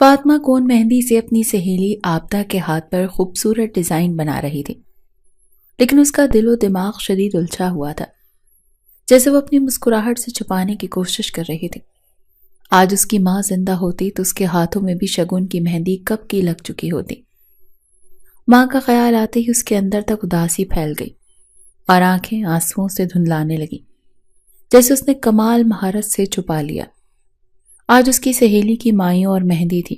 فاطمہ کون مہندی سے اپنی سہیلی آبدہ کے ہاتھ پر خوبصورت ڈیزائن بنا رہی تھی، لیکن اس کا دل و دماغ شدید الجھا ہوا تھا، جیسے وہ اپنی مسکراہٹ سے چھپانے کی کوشش کر رہی تھی۔ آج اس کی ماں زندہ ہوتی تو اس کے ہاتھوں میں بھی شگن کی مہندی کب کی لگ چکی ہوتی۔ ماں کا خیال آتے ہی اس کے اندر تک اداسی پھیل گئی اور آنکھیں آنسوؤں سے دھندلانے لگیں، جیسے اس نے کمال مہارت سے چھپا لیا۔ آج اس کی سہیلی کی مائیوں اور مہندی تھی۔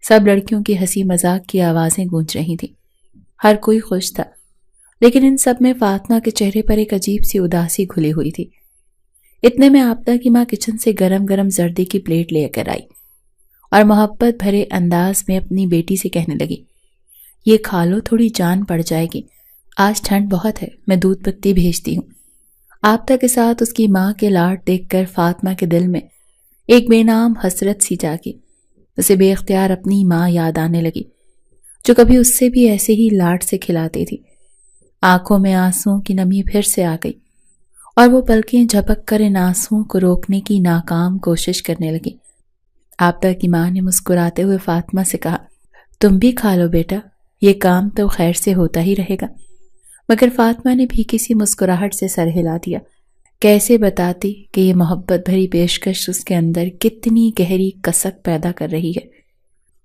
سب لڑکیوں کی ہنسی مذاق کی آوازیں گونج رہی تھیں، ہر کوئی خوش تھا، لیکن ان سب میں فاطمہ کے چہرے پر ایک عجیب سی اداسی گھلی ہوئی تھی۔ اتنے میں آبدہ کی ماں کچن سے گرم گرم زردی کی پلیٹ لے کر آئی اور محبت بھرے انداز میں اپنی بیٹی سے کہنے لگی، یہ کھا لو، تھوڑی جان پڑ جائے گی، آج ٹھنڈ بہت ہے، میں دودھ پتی بھیجتی ہوں۔ آبدہ کے ساتھ اس کی ماں کے لاڈ دیکھ کر فاطمہ کے دل میں ایک بے نام حسرت سی جاگی۔ اسے بے اختیار اپنی ماں یاد آنے لگی، جو کبھی اس سے بھی ایسے ہی لاڈ سے کھلاتی تھی۔ آنکھوں میں آنسوؤں کی نمی پھر سے آ گئی اور وہ پلکیں جھپک کر ان آنسوؤں کو روکنے کی ناکام کوشش کرنے لگی۔ آبدہ کی ماں نے مسکراتے ہوئے فاطمہ سے کہا، تم بھی کھا لو بیٹا، یہ کام تو خیر سے ہوتا ہی رہے گا۔ مگر فاطمہ نے بھی کسی مسکراہٹ سے سر ہلا دیا۔ کیسے بتاتی کہ یہ محبت بھری پیشکش اس کے اندر کتنی گہری کسک پیدا کر رہی ہے۔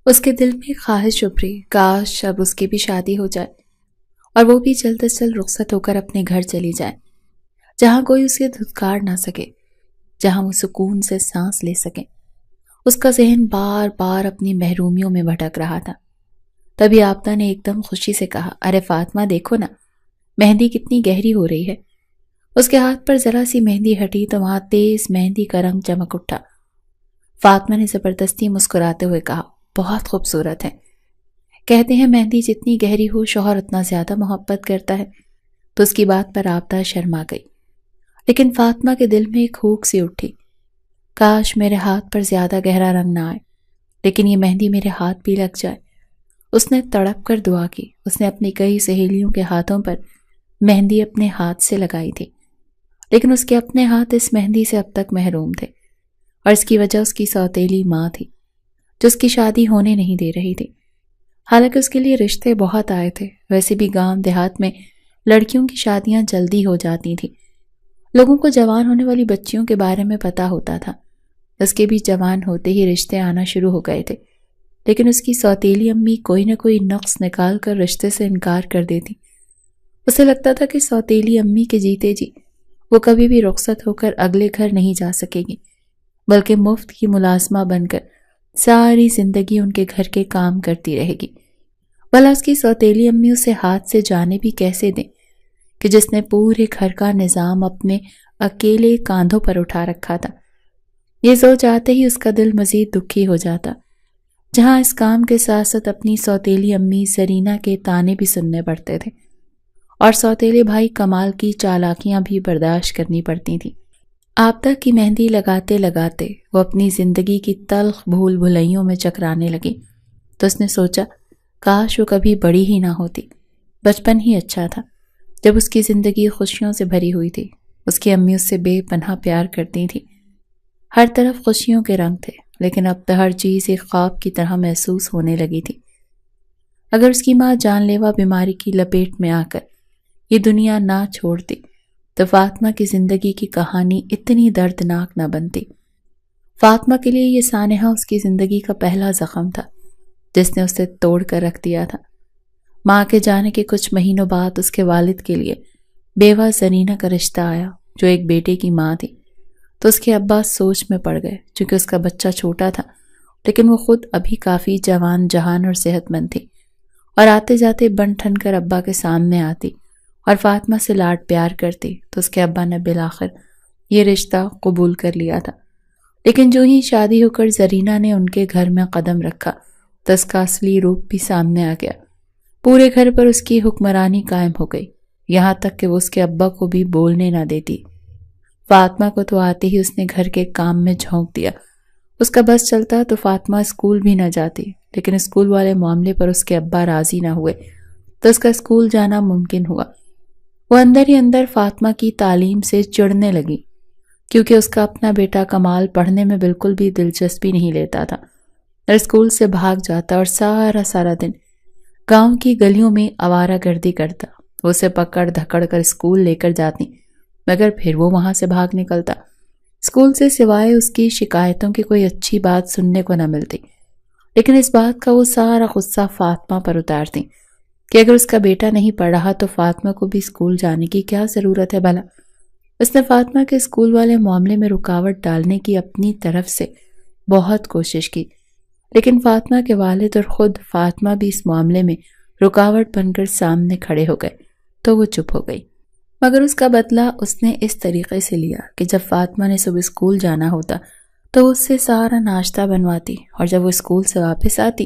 اس کے دل میں خواہش ابھری، کاش اب اس کی بھی شادی ہو جائے اور وہ بھی جلد از جلد رخصت ہو کر اپنے گھر چلی جائے، جہاں کوئی اسے دھتکار نہ سکے، جہاں وہ سکون سے سانس لے سکے۔ اس کا ذہن بار بار اپنی محرومیوں میں بھٹک رہا تھا۔ تبھی آبدہ نے ایک دم خوشی سے کہا، ارے فاطمہ دیکھو نا، مہندی کتنی گہری ہو رہی ہے۔ اس کے ہاتھ پر ذرا سی مہندی ہٹی تو وہاں تیز مہندی کا رنگ چمک اٹھا۔ فاطمہ نے زبردستی مسکراتے ہوئے کہا، بہت خوبصورت ہے۔ کہتے ہیں مہندی جتنی گہری ہو شوہر اتنا زیادہ محبت کرتا ہے۔ تو اس کی بات پر آبدہ شرما گئی، لیکن فاطمہ کے دل میں ایک ہوک سی اٹھی، کاش میرے ہاتھ پر زیادہ گہرا رنگ نہ آئے، لیکن یہ مہندی میرے ہاتھ بھی لگ جائے۔ اس نے تڑپ کر دعا کی۔ اس نے اپنی کئی سہیلیوں کے ہاتھوں پر مہندی اپنے ہاتھ سے لگائی تھی، لیکن اس کے اپنے ہاتھ اس مہندی سے اب تک محروم تھے، اور اس کی وجہ اس کی سوتیلی ماں تھی، جو اس کی شادی ہونے نہیں دے رہی تھی۔ حالانکہ اس کے لیے رشتے بہت آئے تھے، ویسے بھی گاؤں دیہات میں لڑکیوں کی شادیاں جلدی ہو جاتی تھیں۔ لوگوں کو جوان ہونے والی بچیوں کے بارے میں پتہ ہوتا تھا۔ اس کے بھی جوان ہوتے ہی رشتے آنا شروع ہو گئے تھے، لیکن اس کی سوتیلی امی کوئی نہ کوئی نقص نکال کر رشتے سے انکار کر دیتی۔ اسے لگتا تھا کہ سوتیلی امی کے جیتے جی وہ کبھی بھی رخصت ہو کر اگلے گھر نہیں جا سکے گی، بلکہ مفت کی ملازمہ بن کر ساری زندگی ان کے گھر کے کام کرتی رہے گی۔ بھلا اس کی سوتیلی امی اسے ہاتھ سے جانے بھی کیسے دیں کہ جس نے پورے گھر کا نظام اپنے اکیلے کاندھوں پر اٹھا رکھا تھا۔ یہ سوچ آتے ہی اس کا دل مزید دکھی ہو جاتا، جہاں اس کام کے ساتھ ساتھ اپنی سوتیلی امی زرینہ کے طعنے بھی سننے پڑتے تھے، اور سوتیلے بھائی کمال کی چالاکیاں بھی برداشت کرنی پڑتی تھیں۔ آبدہ کی مہندی لگاتے لگاتے وہ اپنی زندگی کی تلخ بھول بھلائیوں میں چکرانے لگی، تو اس نے سوچا کاش وہ کبھی بڑی ہی نہ ہوتی۔ بچپن ہی اچھا تھا، جب اس کی زندگی خوشیوں سے بھری ہوئی تھی۔ اس کی امی اس سے بے پناہ پیار کرتی تھی، ہر طرف خوشیوں کے رنگ تھے، لیکن اب تو ہر چیز ایک خواب کی طرح محسوس ہونے لگی تھی۔ اگر اس کی ماں جان لیوا بیماری کی لپیٹ میں آ کر یہ دنیا نہ چھوڑتی تو فاطمہ کی زندگی کی کہانی اتنی دردناک نہ بنتی۔ فاطمہ کے لیے یہ سانحہ اس کی زندگی کا پہلا زخم تھا، جس نے اسے توڑ کر رکھ دیا تھا۔ ماں کے جانے کے کچھ مہینوں بعد اس کے والد کے لیے بیوہ زرینہ کا رشتہ آیا، جو ایک بیٹے کی ماں تھی۔ تو اس کے ابا سوچ میں پڑ گئے، چونکہ اس کا بچہ چھوٹا تھا، لیکن وہ خود ابھی کافی جوان جہان اور صحت مند تھی، اور آتے جاتے بن ٹھن کر ابا کے سامنے آتی اور فاطمہ سے لاڈ پیار کرتی۔ تو اس کے ابا نے بالآخر یہ رشتہ قبول کر لیا تھا، لیکن جو ہی شادی ہو کر زرینہ نے ان کے گھر میں قدم رکھا تو اس کا اصلی روپ بھی سامنے آ گیا۔ پورے گھر پر اس کی حکمرانی قائم ہو گئی، یہاں تک کہ وہ اس کے ابا کو بھی بولنے نہ دیتی۔ فاطمہ کو تو آتے ہی اس نے گھر کے کام میں جھونک دیا۔ اس کا بس چلتا تو فاطمہ اسکول بھی نہ جاتی، لیکن اسکول والے معاملے پر اس کے ابا راضی نہ ہوئے تو اس کا اسکول جانا ممکن ہوا۔ وہ اندر ہی اندر فاطمہ کی تعلیم سے چڑنے لگی، کیونکہ اس کا اپنا بیٹا کمال پڑھنے میں بالکل بھی دلچسپی نہیں لیتا تھا۔ اور اسکول سے بھاگ جاتا اور سارا دن گاؤں کی گلیوں میں آوارہ گردی کرتا۔ وہ اسے پکڑ دھکڑ کر اسکول لے کر جاتی، مگر پھر وہ وہاں سے بھاگ نکلتا۔ اسکول سے سوائے اس کی شکایتوں کی کوئی اچھی بات سننے کو نہ ملتی، لیکن اس بات کا وہ سارا غصہ فاطمہ پر اتارتی کہ اگر اس کا بیٹا نہیں پڑھ رہا تو فاطمہ کو بھی اسکول جانے کی کیا ضرورت ہے بھلا۔ اس نے فاطمہ کے اسکول والے معاملے میں رکاوٹ ڈالنے کی اپنی طرف سے بہت کوشش کی، لیکن فاطمہ کے والد اور خود فاطمہ بھی اس معاملے میں رکاوٹ بن کر سامنے کھڑے ہو گئے تو وہ چپ ہو گئی۔ مگر اس کا بدلہ اس نے اس طریقے سے لیا کہ جب فاطمہ نے صبح اسکول جانا ہوتا تو اس سے سارا ناشتہ بنواتی، اور جب وہ اسکول سے واپس آتی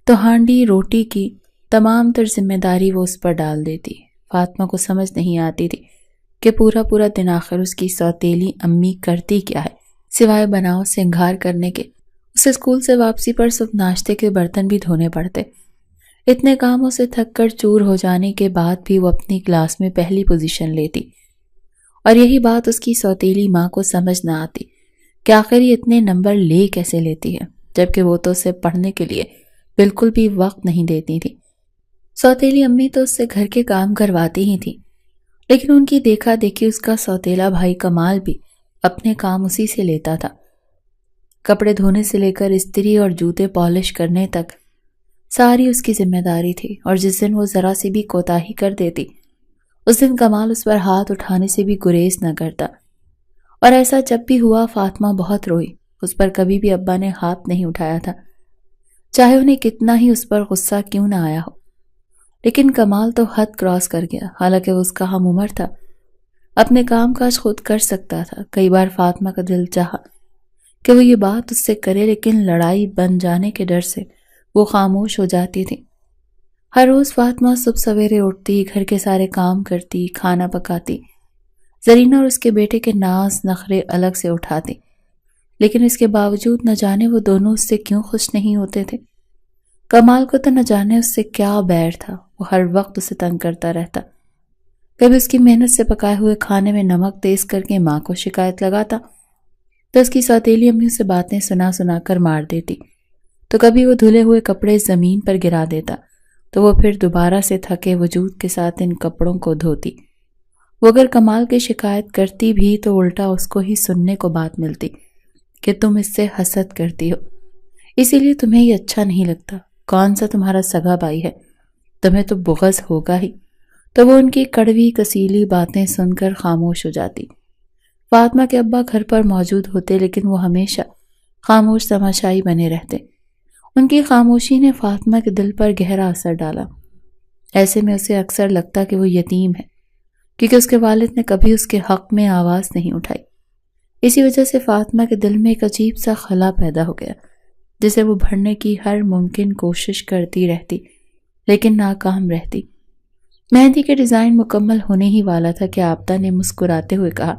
تو ہانڈی روٹی کی تمام تر ذمہ داری وہ اس پر ڈال دیتی۔ فاطمہ کو سمجھ نہیں آتی تھی کہ پورا دن آخر اس کی سوتیلی امی کرتی کیا ہے سوائے بناؤ سنگھار کرنے کے۔ اسے اسکول سے واپسی پر صبح ناشتے کے برتن بھی دھونے پڑتے۔ اتنے کاموں سے تھک کر چور ہو جانے کے بعد بھی وہ اپنی کلاس میں پہلی پوزیشن لیتی، اور یہی بات اس کی سوتیلی ماں کو سمجھ نہ آتی کہ آخر یہ اتنے نمبر لے کیسے لیتی ہے، جبکہ وہ تو اسے پڑھنے کے لیے بالکل بھی وقت نہیں دیتی تھی۔ سوتیلی امی تو اس سے گھر کے کام کرواتی ہی تھی، لیکن ان کی دیکھا دیکھی اس کا سوتیلا بھائی کمال بھی اپنے کام اسی سے لیتا تھا۔ کپڑے دھونے سے لے کر استری اور جوتے پالش کرنے تک ساری اس کی ذمہ داری تھی، اور جس دن وہ ذرا سی بھی کوتاہی کر دیتی اس دن کمال اس پر ہاتھ اٹھانے سے بھی گریز نہ کرتا، اور ایسا جب بھی ہوا فاطمہ بہت روئی۔ اس پر کبھی بھی ابا نے ہاتھ نہیں اٹھایا تھا، چاہے انہیں کتنا ہی اس پر غصہ کیوں نہ آیا ہو، لیکن کمال تو حد کراس کر گیا۔ حالانکہ وہ اس کا ہم عمر تھا، اپنے کام کاج خود کر سکتا تھا۔ کئی بار فاطمہ کا دل چاہا کہ وہ یہ بات اس سے کرے، لیکن لڑائی بن جانے کے ڈر سے وہ خاموش ہو جاتی تھی۔ ہر روز فاطمہ صبح سویرے اٹھتی، گھر کے سارے کام کرتی، کھانا پکاتی، زرینہ اور اس کے بیٹے کے ناز نخرے الگ سے اٹھاتی، لیکن اس کے باوجود نہ جانے وہ دونوں اس سے کیوں خوش نہیں ہوتے تھے۔ کمال کو تو نہ جانے اس سے کیا بیر تھا، وہ ہر وقت اسے تنگ کرتا رہتا۔ کبھی اس کی محنت سے پکائے ہوئے کھانے میں نمک تیز کر کے ماں کو شکایت لگاتا تو اس کی سوتیلی امی اسے باتیں سنا کر مار دیتی، تو کبھی وہ دھلے ہوئے کپڑے زمین پر گرا دیتا تو وہ پھر دوبارہ سے تھکے وجود کے ساتھ ان کپڑوں کو دھوتی۔ وہ اگر کمال کی شکایت کرتی بھی تو الٹا اس کو ہی سننے کو بات ملتی کہ تم اس سے حسد کرتی ہو، اسی لیے تمہیں یہ اچھا نہیں لگتا، کون سا تمہارا سگا بھائی ہے، تمہیں تو بغض ہوگا ہی۔ تو وہ ان کی کڑوی کسیلی باتیں سن کر خاموش ہو جاتی۔ فاطمہ کے ابا گھر پر موجود ہوتے، لیکن وہ ہمیشہ خاموش تماشائی بنے رہتے۔ ان کی خاموشی نے فاطمہ کے دل پر گہرا اثر ڈالا۔ ایسے میں اسے اکثر لگتا کہ وہ یتیم ہے، کیونکہ اس کے والد نے کبھی اس کے حق میں آواز نہیں اٹھائی۔ اسی وجہ سے فاطمہ کے دل میں ایک عجیب سا خلا پیدا ہو گیا، جسے وہ بھرنے کی ہر ممکن کوشش کرتی رہتی، لیکن ناکام رہتی۔ مہندی کے ڈیزائن مکمل ہونے ہی والا تھا کہ عابدہ نے مسکراتے ہوئے کہا،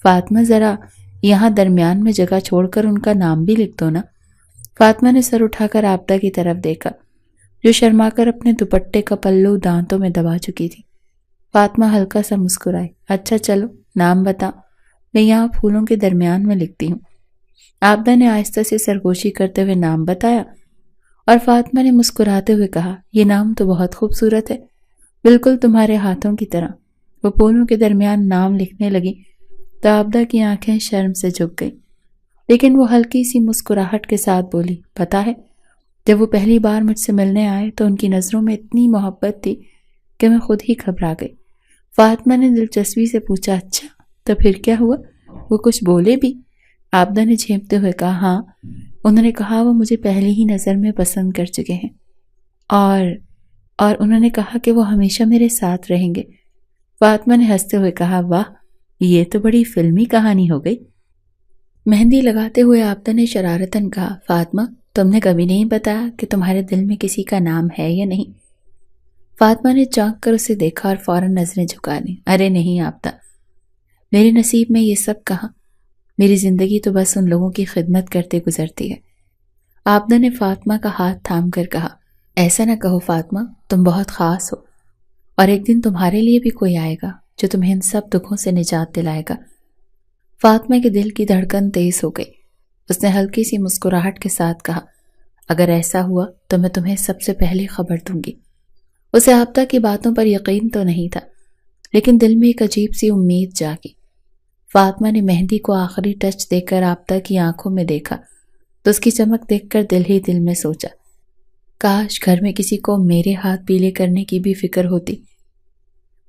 فاطمہ ذرا یہاں درمیان میں جگہ چھوڑ کر ان کا نام بھی لکھ دو نا۔ فاطمہ نے سر اٹھا کر عابدہ کی طرف دیکھا، جو شرما کر اپنے دوپٹے کا پلو دانتوں میں دبا چکی تھی۔ فاطمہ ہلکا سا مسکرائی، اچھا چلو نام بتا، میں یہاں پھولوں کے درمیان میں لکھتی ہوں۔ عابدہ نے آہستہ سے سرگوشی کرتے ہوئے نام بتایا، اور فاطمہ نے مسکراتے ہوئے کہا، یہ نام تو بہت خوبصورت ہے، بالکل تمہارے ہاتھوں کی طرح۔ وہ پھولوں کے درمیان نام لکھنے لگی تو عابدہ کی آنکھیں شرم سے جھک گئیں، لیکن وہ ہلکی سی مسکراہٹ کے ساتھ بولی، پتہ ہے جب وہ پہلی بار مجھ سے ملنے آئے تو ان کی نظروں میں اتنی محبت تھی کہ میں خود ہی گھبرا گئی۔ فاطمہ نے دلچسپی سے پوچھا، اچھا تو پھر کیا ہوا، وہ کچھ بولے بھی؟ عابدہ نے جھیمتے ہوئے کہا، ہاں انہوں نے کہا وہ مجھے پہلی ہی نظر میں پسند کر چکے ہیں، اور انہوں نے کہا کہ وہ ہمیشہ میرے ساتھ رہیں گے۔ فاطمہ نے ہنستے ہوئے کہا، واہ یہ تو بڑی فلمی کہانی ہو گئی۔ مہندی لگاتے ہوئے عابدہ نے شرارتاً کہا، فاطمہ تم نے کبھی نہیں بتایا کہ تمہارے دل میں کسی کا نام ہے یا نہیں؟ فاطمہ نے چونک کر اسے دیکھا اور فوراً نظریں جھکا لیں، ارے نہیں عابدہ، میرے نصیب میں یہ سب کہاں، میری زندگی تو بس ان لوگوں کی خدمت کرتے گزرتی ہے۔ عابدہ نے فاطمہ کا ہاتھ تھام کر کہا، ایسا نہ کہو فاطمہ، تم بہت خاص ہو، اور ایک دن تمہارے لیے بھی کوئی آئے گا جو تمہیں ان سب دکھوں سے نجات دلائے گا۔ فاطمہ کے دل کی دھڑکن تیز ہو گئی، اس نے ہلکی سی مسکراہٹ کے ساتھ کہا، اگر ایسا ہوا تو میں تمہیں سب سے پہلے خبر دوں گی۔ اسے آبدہ کی باتوں پر یقین تو نہیں تھا، لیکن دل میں ایک عجیب سی امید جاگی۔ فاطمہ نے مہندی کو آخری ٹچ دے کر آبدہ کی آنکھوں میں دیکھا تو اس کی چمک دیکھ کر دل ہی دل میں سوچا، کاش گھر میں کسی کو میرے ہاتھ پیلے کرنے کی بھی فکر ہوتی،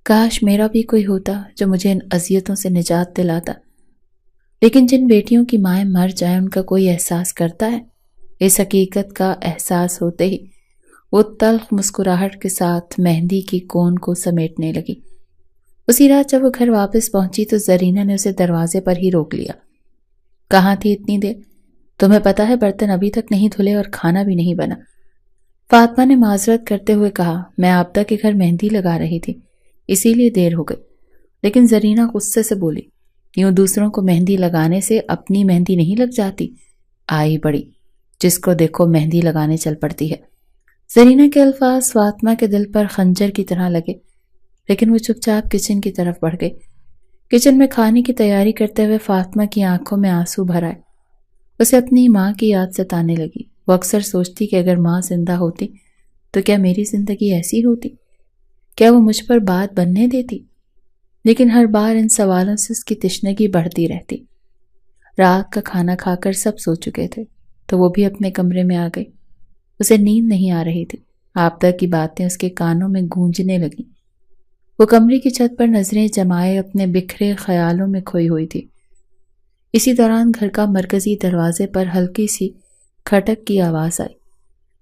کاش میرا بھی کوئی ہوتا جو مجھے ان اذیتوں سے نجات دلاتا۔ لیکن جن بیٹیوں کی مائیں مر جائیں ان کا کوئی احساس کرتا ہے؟ اس حقیقت کا احساس ہوتے ہی وہ تلخ مسکراہٹ کے ساتھ مہندی کی کون کو سمیٹنے لگی۔ اسی رات جب وہ گھر واپس پہنچی تو زرینہ نے اسے دروازے پر ہی روک لیا۔ کہاں تھی اتنی دیر؟ تمہیں پتا ہے برتن ابھی تک نہیں دھلے اور کھانا بھی نہیں بنا۔ فاطمہ نے معذرت کرتے ہوئے کہا، میں آبدہ کے گھر مہندی لگا رہی تھی، اسی لیے دیر ہو گئی۔ لیکن زرینہ غصے سے بولی، یوں دوسروں کو مہندی لگانے سے اپنی مہندی نہیں لگ جاتی؟ آئی بڑی، جس کو دیکھو مہندی لگانے چل پڑتی ہے۔ زرینہ کے الفاظ فاطمہ کے دل پر خنجر کی طرح لگے، لیکن وہ چپ چاپ کچن کی طرف بڑھ گئی۔ کچن میں کھانے کی تیاری کرتے ہوئے فاطمہ کی آنکھوں میں آنسو بھر آئے۔ اسے اپنی ماں کی یاد ستانے لگی۔ وہ اکثر سوچتی کہ اگر ماں زندہ ہوتی تو کیا میری زندگی ایسی ہوتی؟ کیا وہ مجھ پر بات بننے دیتی؟ لیکن ہر بار ان سوالوں سے اس کی تشنگی بڑھتی رہتی۔ رات کا کھانا کھا کر سب سو چکے تھے تو وہ بھی اپنے کمرے میں آ گئی۔ اسے نیند نہیں آ رہی تھی۔ آبدہ کی باتیں اس کے کانوں میں گونجنے لگیں۔ وہ کمرے کی چھت پر نظریں جمائے اپنے بکھرے خیالوں میں کھوئی ہوئی تھی۔ اسی دوران گھر کا مرکزی دروازے پر ہلکی سی کھٹک کی آواز آئی۔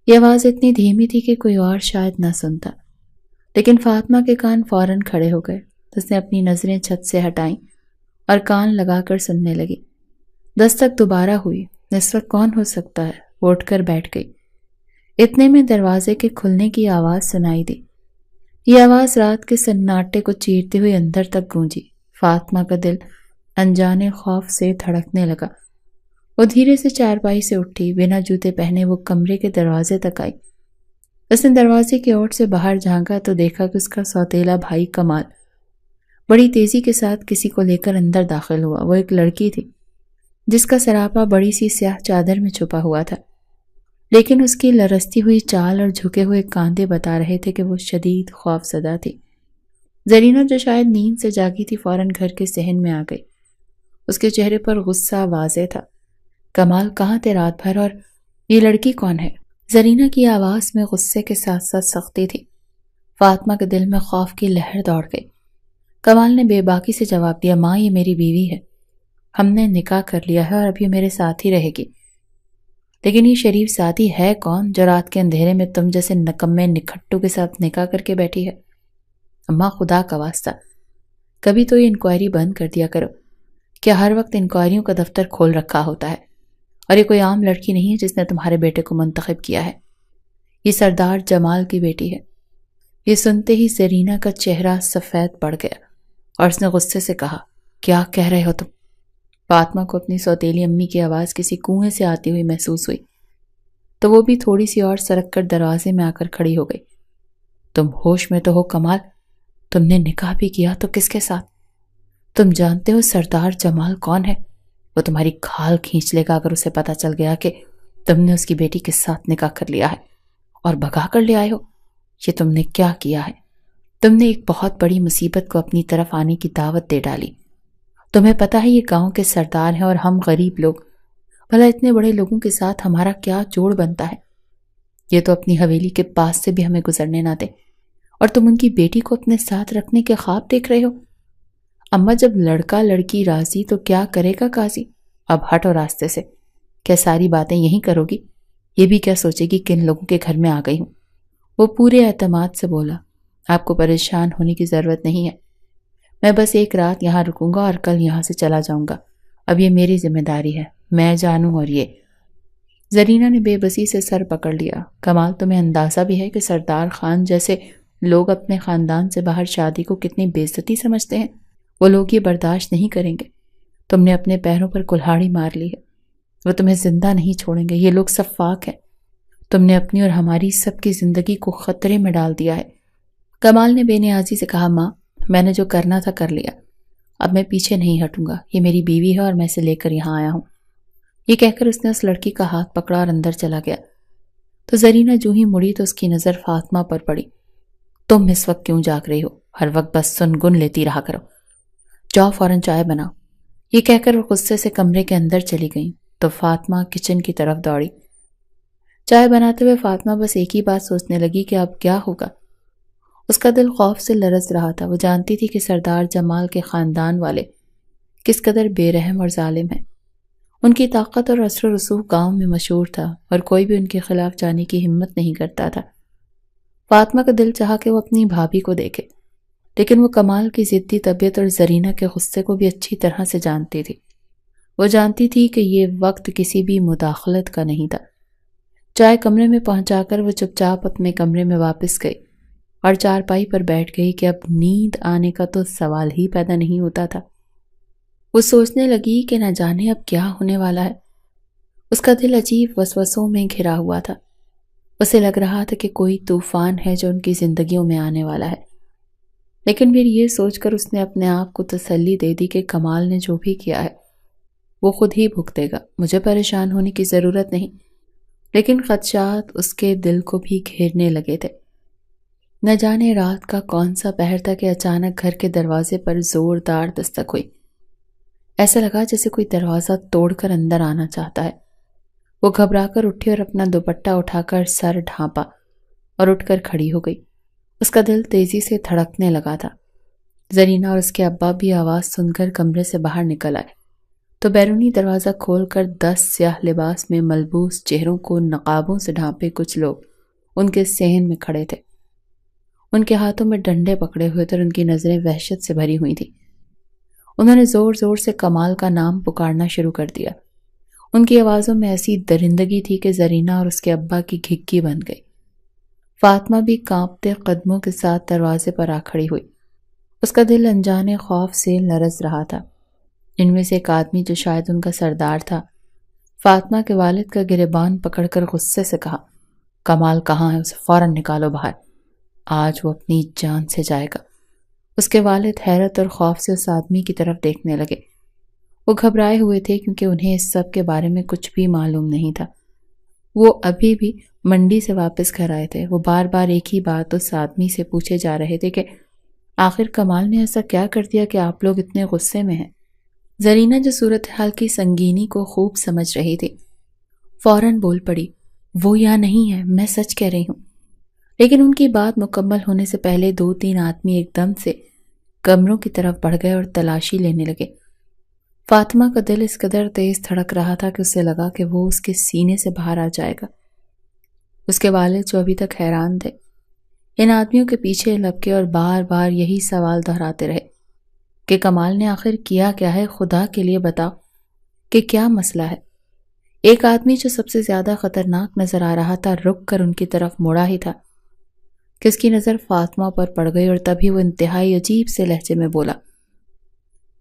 یہ آواز اتنی دھیمی تھی کہ کوئی اور شاید نہ سنتا، لیکن فاطمہ کے کان فوراً کھڑے ہو گئے۔ اس نے اپنی نظریں چھت سے ہٹائیں اور کان لگا کر سننے لگی۔ دستک دوبارہ ہوئی۔ اس وقت کون ہو سکتا ہے؟ وہ اٹھ کر بیٹھ گئی۔ اتنے میں دروازے کے کھلنے کی آواز سنائی دی۔ یہ آواز رات کے سناٹے کو چیرتے ہوئے اندر تک گونجی۔ فاطمہ کا دل انجانے خوف سے دھڑکنے لگا۔ وہ دھیرے سے چارپائی سے اٹھی، بنا جوتے پہنے وہ کمرے کے دروازے تک آئی۔ اس نے دروازے کی اوٹ سے باہر جھانکا تو دیکھا کہ اس کا سوتیلا بھائی کمال بڑی تیزی کے ساتھ کسی کو لے کر اندر داخل ہوا۔ وہ ایک لڑکی تھی جس کا سراپا بڑی سی سیاہ چادر میں چھپا ہوا تھا، لیکن اس کی لرزتی ہوئی چال اور جھکے ہوئے کاندھے بتا رہے تھے کہ وہ شدید خوف زدہ تھی۔ زرینہ جو شاید نیند سے جاگی تھی فوراً گھر کے صحن میں آ گئی۔ اس کے چہرے پر غصہ واضح تھا۔ کمال کہاں تھے رات بھر، اور یہ لڑکی کون ہے؟ زرینہ کی آواز میں غصے کے ساتھ ساتھ سختی تھی۔ فاطمہ کے دل میں خوف کی لہر دوڑ گئی۔ کمال نے بے باکی سے جواب دیا، ماں یہ میری بیوی ہے، ہم نے نکاح کر لیا ہے اور اب یہ میرے ساتھ ہی رہے گی۔ لیکن یہ شریف ذاتی ہے کون جو رات کے اندھیرے میں تم جیسے نکمے نکھٹو کے ساتھ نکاح کر کے بیٹھی ہے؟ اماں خدا کا واسطہ کبھی تو یہ انکوائری بند کر دیا کرو۔ کیا ہر وقت انکوائریوں کا دفتر کھول رکھا ہوتا ہے؟ اور یہ کوئی عام لڑکی نہیں ہے جس نے تمہارے بیٹے کو منتخب کیا ہے، یہ سردار جمال کی بیٹی ہے۔ یہ سنتے ہی زرینہ کا چہرہ سفید پڑ گیا اور اس نے غصے سے کہا، کیا کہہ رہے ہو تم؟ فاطمہ کو اپنی سوتیلی امی کی آواز کسی کنویں سے آتی ہوئی محسوس ہوئی تو وہ بھی تھوڑی سی اور سرک کر دروازے میں آ کر کھڑی ہو گئی۔ تم ہوش میں تو ہو کمال؟ تم نے نکاح بھی کیا تو کس کے ساتھ؟ تم جانتے ہو سردار جمال کون ہے؟ وہ تمہاری کھال کھینچ لے گا اگر اسے پتا چل گیا کہ تم نے اس کی بیٹی کے ساتھ نکاح کر لیا ہے اور بھگا کر لے آئے ہو۔ یہ تم نے کیا کیا ہے؟ تم نے ایک بہت بڑی مصیبت کو اپنی طرف آنے کی دعوت دے ڈالی۔ تمہیں پتا ہے یہ گاؤں کے سردار ہیں اور ہم غریب لوگ، بھلا اتنے بڑے لوگوں کے ساتھ ہمارا کیا جوڑ بنتا ہے؟ یہ تو اپنی حویلی کے پاس سے بھی ہمیں گزرنے نہ دے، اور تم ان کی بیٹی کو اپنے ساتھ رکھنے کے خواب دیکھ رہے ہو۔ اماں جب لڑکا لڑکی راضی تو کیا کرے گا قاضی؟ اب ہٹو راستے سے، کیا ساری باتیں یہیں کرو گی؟ یہ بھی کیا سوچے گی کہ ان لوگوں کے گھر میں آ گئی ہوں؟ وہ پورے اعتماد سے بولا، آپ کو پریشان ہونے کی ضرورت نہیں ہے، میں بس ایک رات یہاں رکوں گا اور کل یہاں سے چلا جاؤں گا، اب یہ میری ذمہ داری ہے، میں جانوں۔ اور یہ زرینہ نے بے بسی سے سر پکڑ لیا۔ کمال تمہیں اندازہ بھی ہے کہ سردار خان جیسے لوگ اپنے خاندان سے باہر شادی کو کتنی بے عزتی سمجھتے ہیں؟ وہ لوگ یہ برداشت نہیں کریں گے۔ تم نے اپنے پیروں پر کلہاڑی مار لی ہے، وہ تمہیں زندہ نہیں چھوڑیں گے۔ یہ لوگ سفاک ہیں، تم نے اپنی اور ہماری سب کی زندگی کو خطرے میں ڈال دیا ہے۔ کمال نے بے نیازی سے کہا، ماں میں نے جو کرنا تھا کر لیا، اب میں پیچھے نہیں ہٹوں گا، یہ میری بیوی ہے اور میں اسے لے کر یہاں آیا ہوں۔ یہ کہہ کر اس نے اس لڑکی کا ہاتھ پکڑا اور اندر چلا گیا۔ تو زرینہ جو ہی مڑی تو اس کی نظر فاطمہ پر پڑی۔ تم اس وقت کیوں جاگ رہی ہو؟ ہر وقت بس سن گن لیتی رہا کرو، جاؤ فوراً چائے بناؤ۔ یہ کہہ کر وہ غصے سے کمرے کے اندر چلی گئیں تو فاطمہ کچن کی طرف دوڑی۔ چائے بناتے ہوئے فاطمہ بس ایک ہی بات سوچنے لگی کہ اب کیا ہوگا۔ اس کا دل خوف سے لرز رہا تھا۔ وہ جانتی تھی کہ سردار جمال کے خاندان والے کس قدر بے رحم اور ظالم ہیں۔ ان کی طاقت اور اثر و رسوخ گاؤں میں مشہور تھا اور کوئی بھی ان کے خلاف جانے کی ہمت نہیں کرتا تھا۔ فاطمہ کا دل چاہا کہ وہ اپنی بھابھی کو دیکھے، لیکن وہ کمال کی ضدی طبیعت اور زرینہ کے غصے کو بھی اچھی طرح سے جانتی تھی۔ وہ جانتی تھی کہ یہ وقت کسی بھی مداخلت کا نہیں تھا۔ چائے کمرے میں پہنچا کر وہ چپ چاپ اپنے کمرے میں واپس گئی اور چارپائی پر بیٹھ گئی کہ اب نیند آنے کا تو سوال ہی پیدا نہیں ہوتا تھا۔ وہ سوچنے لگی کہ نہ جانے اب کیا ہونے والا ہے۔ اس کا دل عجیب وسوسوں میں گھرا ہوا تھا۔ اسے لگ رہا تھا کہ کوئی طوفان ہے جو ان کی زندگیوں میں آنے والا ہے، لیکن پھر یہ سوچ کر اس نے اپنے آپ کو تسلی دے دی کہ کمال نے جو بھی کیا ہے وہ خود ہی بھگتے گا، مجھے پریشان ہونے کی ضرورت نہیں۔ لیکن خدشات اس کے دل کو بھی گھیرنے لگے تھے۔ نہ جانے رات کا کون سا پہر تھا کہ اچانک گھر کے دروازے پر زوردار دستک ہوئی۔ ایسا لگا جیسے کوئی دروازہ توڑ کر اندر آنا چاہتا ہے۔ وہ گھبرا کر اٹھی اور اپنا دوپٹہ اٹھا کر سر ڈھانپا اور اٹھ کر کھڑی ہو گئی۔ اس کا دل تیزی سے دھڑکنے لگا تھا۔ زرینہ اور اس کے ابا بھی آواز سن کر کمرے سے باہر نکل آئے تو بیرونی دروازہ کھول کر 10 سیاہ لباس میں ملبوس چہروں کو نقابوں سے ڈھانپے کچھ لوگ ان کے صحن میں کھڑے تھے۔ ان کے ہاتھوں میں ڈنڈے پکڑے ہوئے تھے اور ان کی نظریں وحشت سے بھری ہوئی تھیں۔ انہوں نے زور زور سے کمال کا نام پکارنا شروع کر دیا۔ ان کی آوازوں میں ایسی درندگی تھی کہ زرینہ اور اس کے ابا کی گھگی بن گئی۔ فاطمہ بھی کانپتے قدموں کے ساتھ دروازے پر آ کھڑی ہوئی۔ اس کا دل انجانے خوف سے لرز رہا تھا۔ ان میں سے ایک آدمی جو شاید ان کا سردار تھا، فاطمہ کے والد کا گریبان پکڑ کر غصے سے کہا، کمال کہاں ہے؟ اسے فوراً نکالو باہر، آج وہ اپنی جان سے جائے گا۔ اس کے والد حیرت اور خوف سے اس آدمی کی طرف دیکھنے لگے۔ وہ گھبرائے ہوئے تھے کیونکہ انہیں اس سب کے بارے میں کچھ بھی معلوم نہیں تھا۔ وہ ابھی بھی منڈی سے واپس گھر آئے تھے۔ وہ بار بار ایک ہی بات اس آدمی سے پوچھے جا رہے تھے کہ آخر کمال نے ایسا کیا کر دیا کہ آپ لوگ اتنے غصے میں ہیں؟ زرینہ جو صورتحال کی سنگینی کو خوب سمجھ رہی تھی، فوراً بول پڑی، وہ یہاں نہیں ہے، میں سچ کہہ رہی ہوں۔ لیکن ان کی بات مکمل ہونے سے پہلے 2-3 آدمی ایک دم سے کمروں کی طرف بڑھ گئے اور تلاشی لینے لگے۔ فاطمہ کا دل اس قدر تیز دھڑک رہا تھا کہ اسے لگا کہ وہ اس کے سینے سے باہر آ جائے گا۔ اس کے والد جو ابھی تک حیران تھے، ان آدمیوں کے پیچھے لپکے اور بار بار یہی سوال دہراتے رہے کہ کمال نے آخر کیا کیا ہے؟ خدا کے لیے بتاؤ کہ کیا مسئلہ ہے؟ ایک آدمی جو سب سے زیادہ خطرناک نظر آ رہا تھا رک کر ان کی طرف مڑا ہی تھا کہ اس کی نظر فاطمہ پر پڑ گئی اور تبھی وہ انتہائی عجیب سے لہجے میں بولا،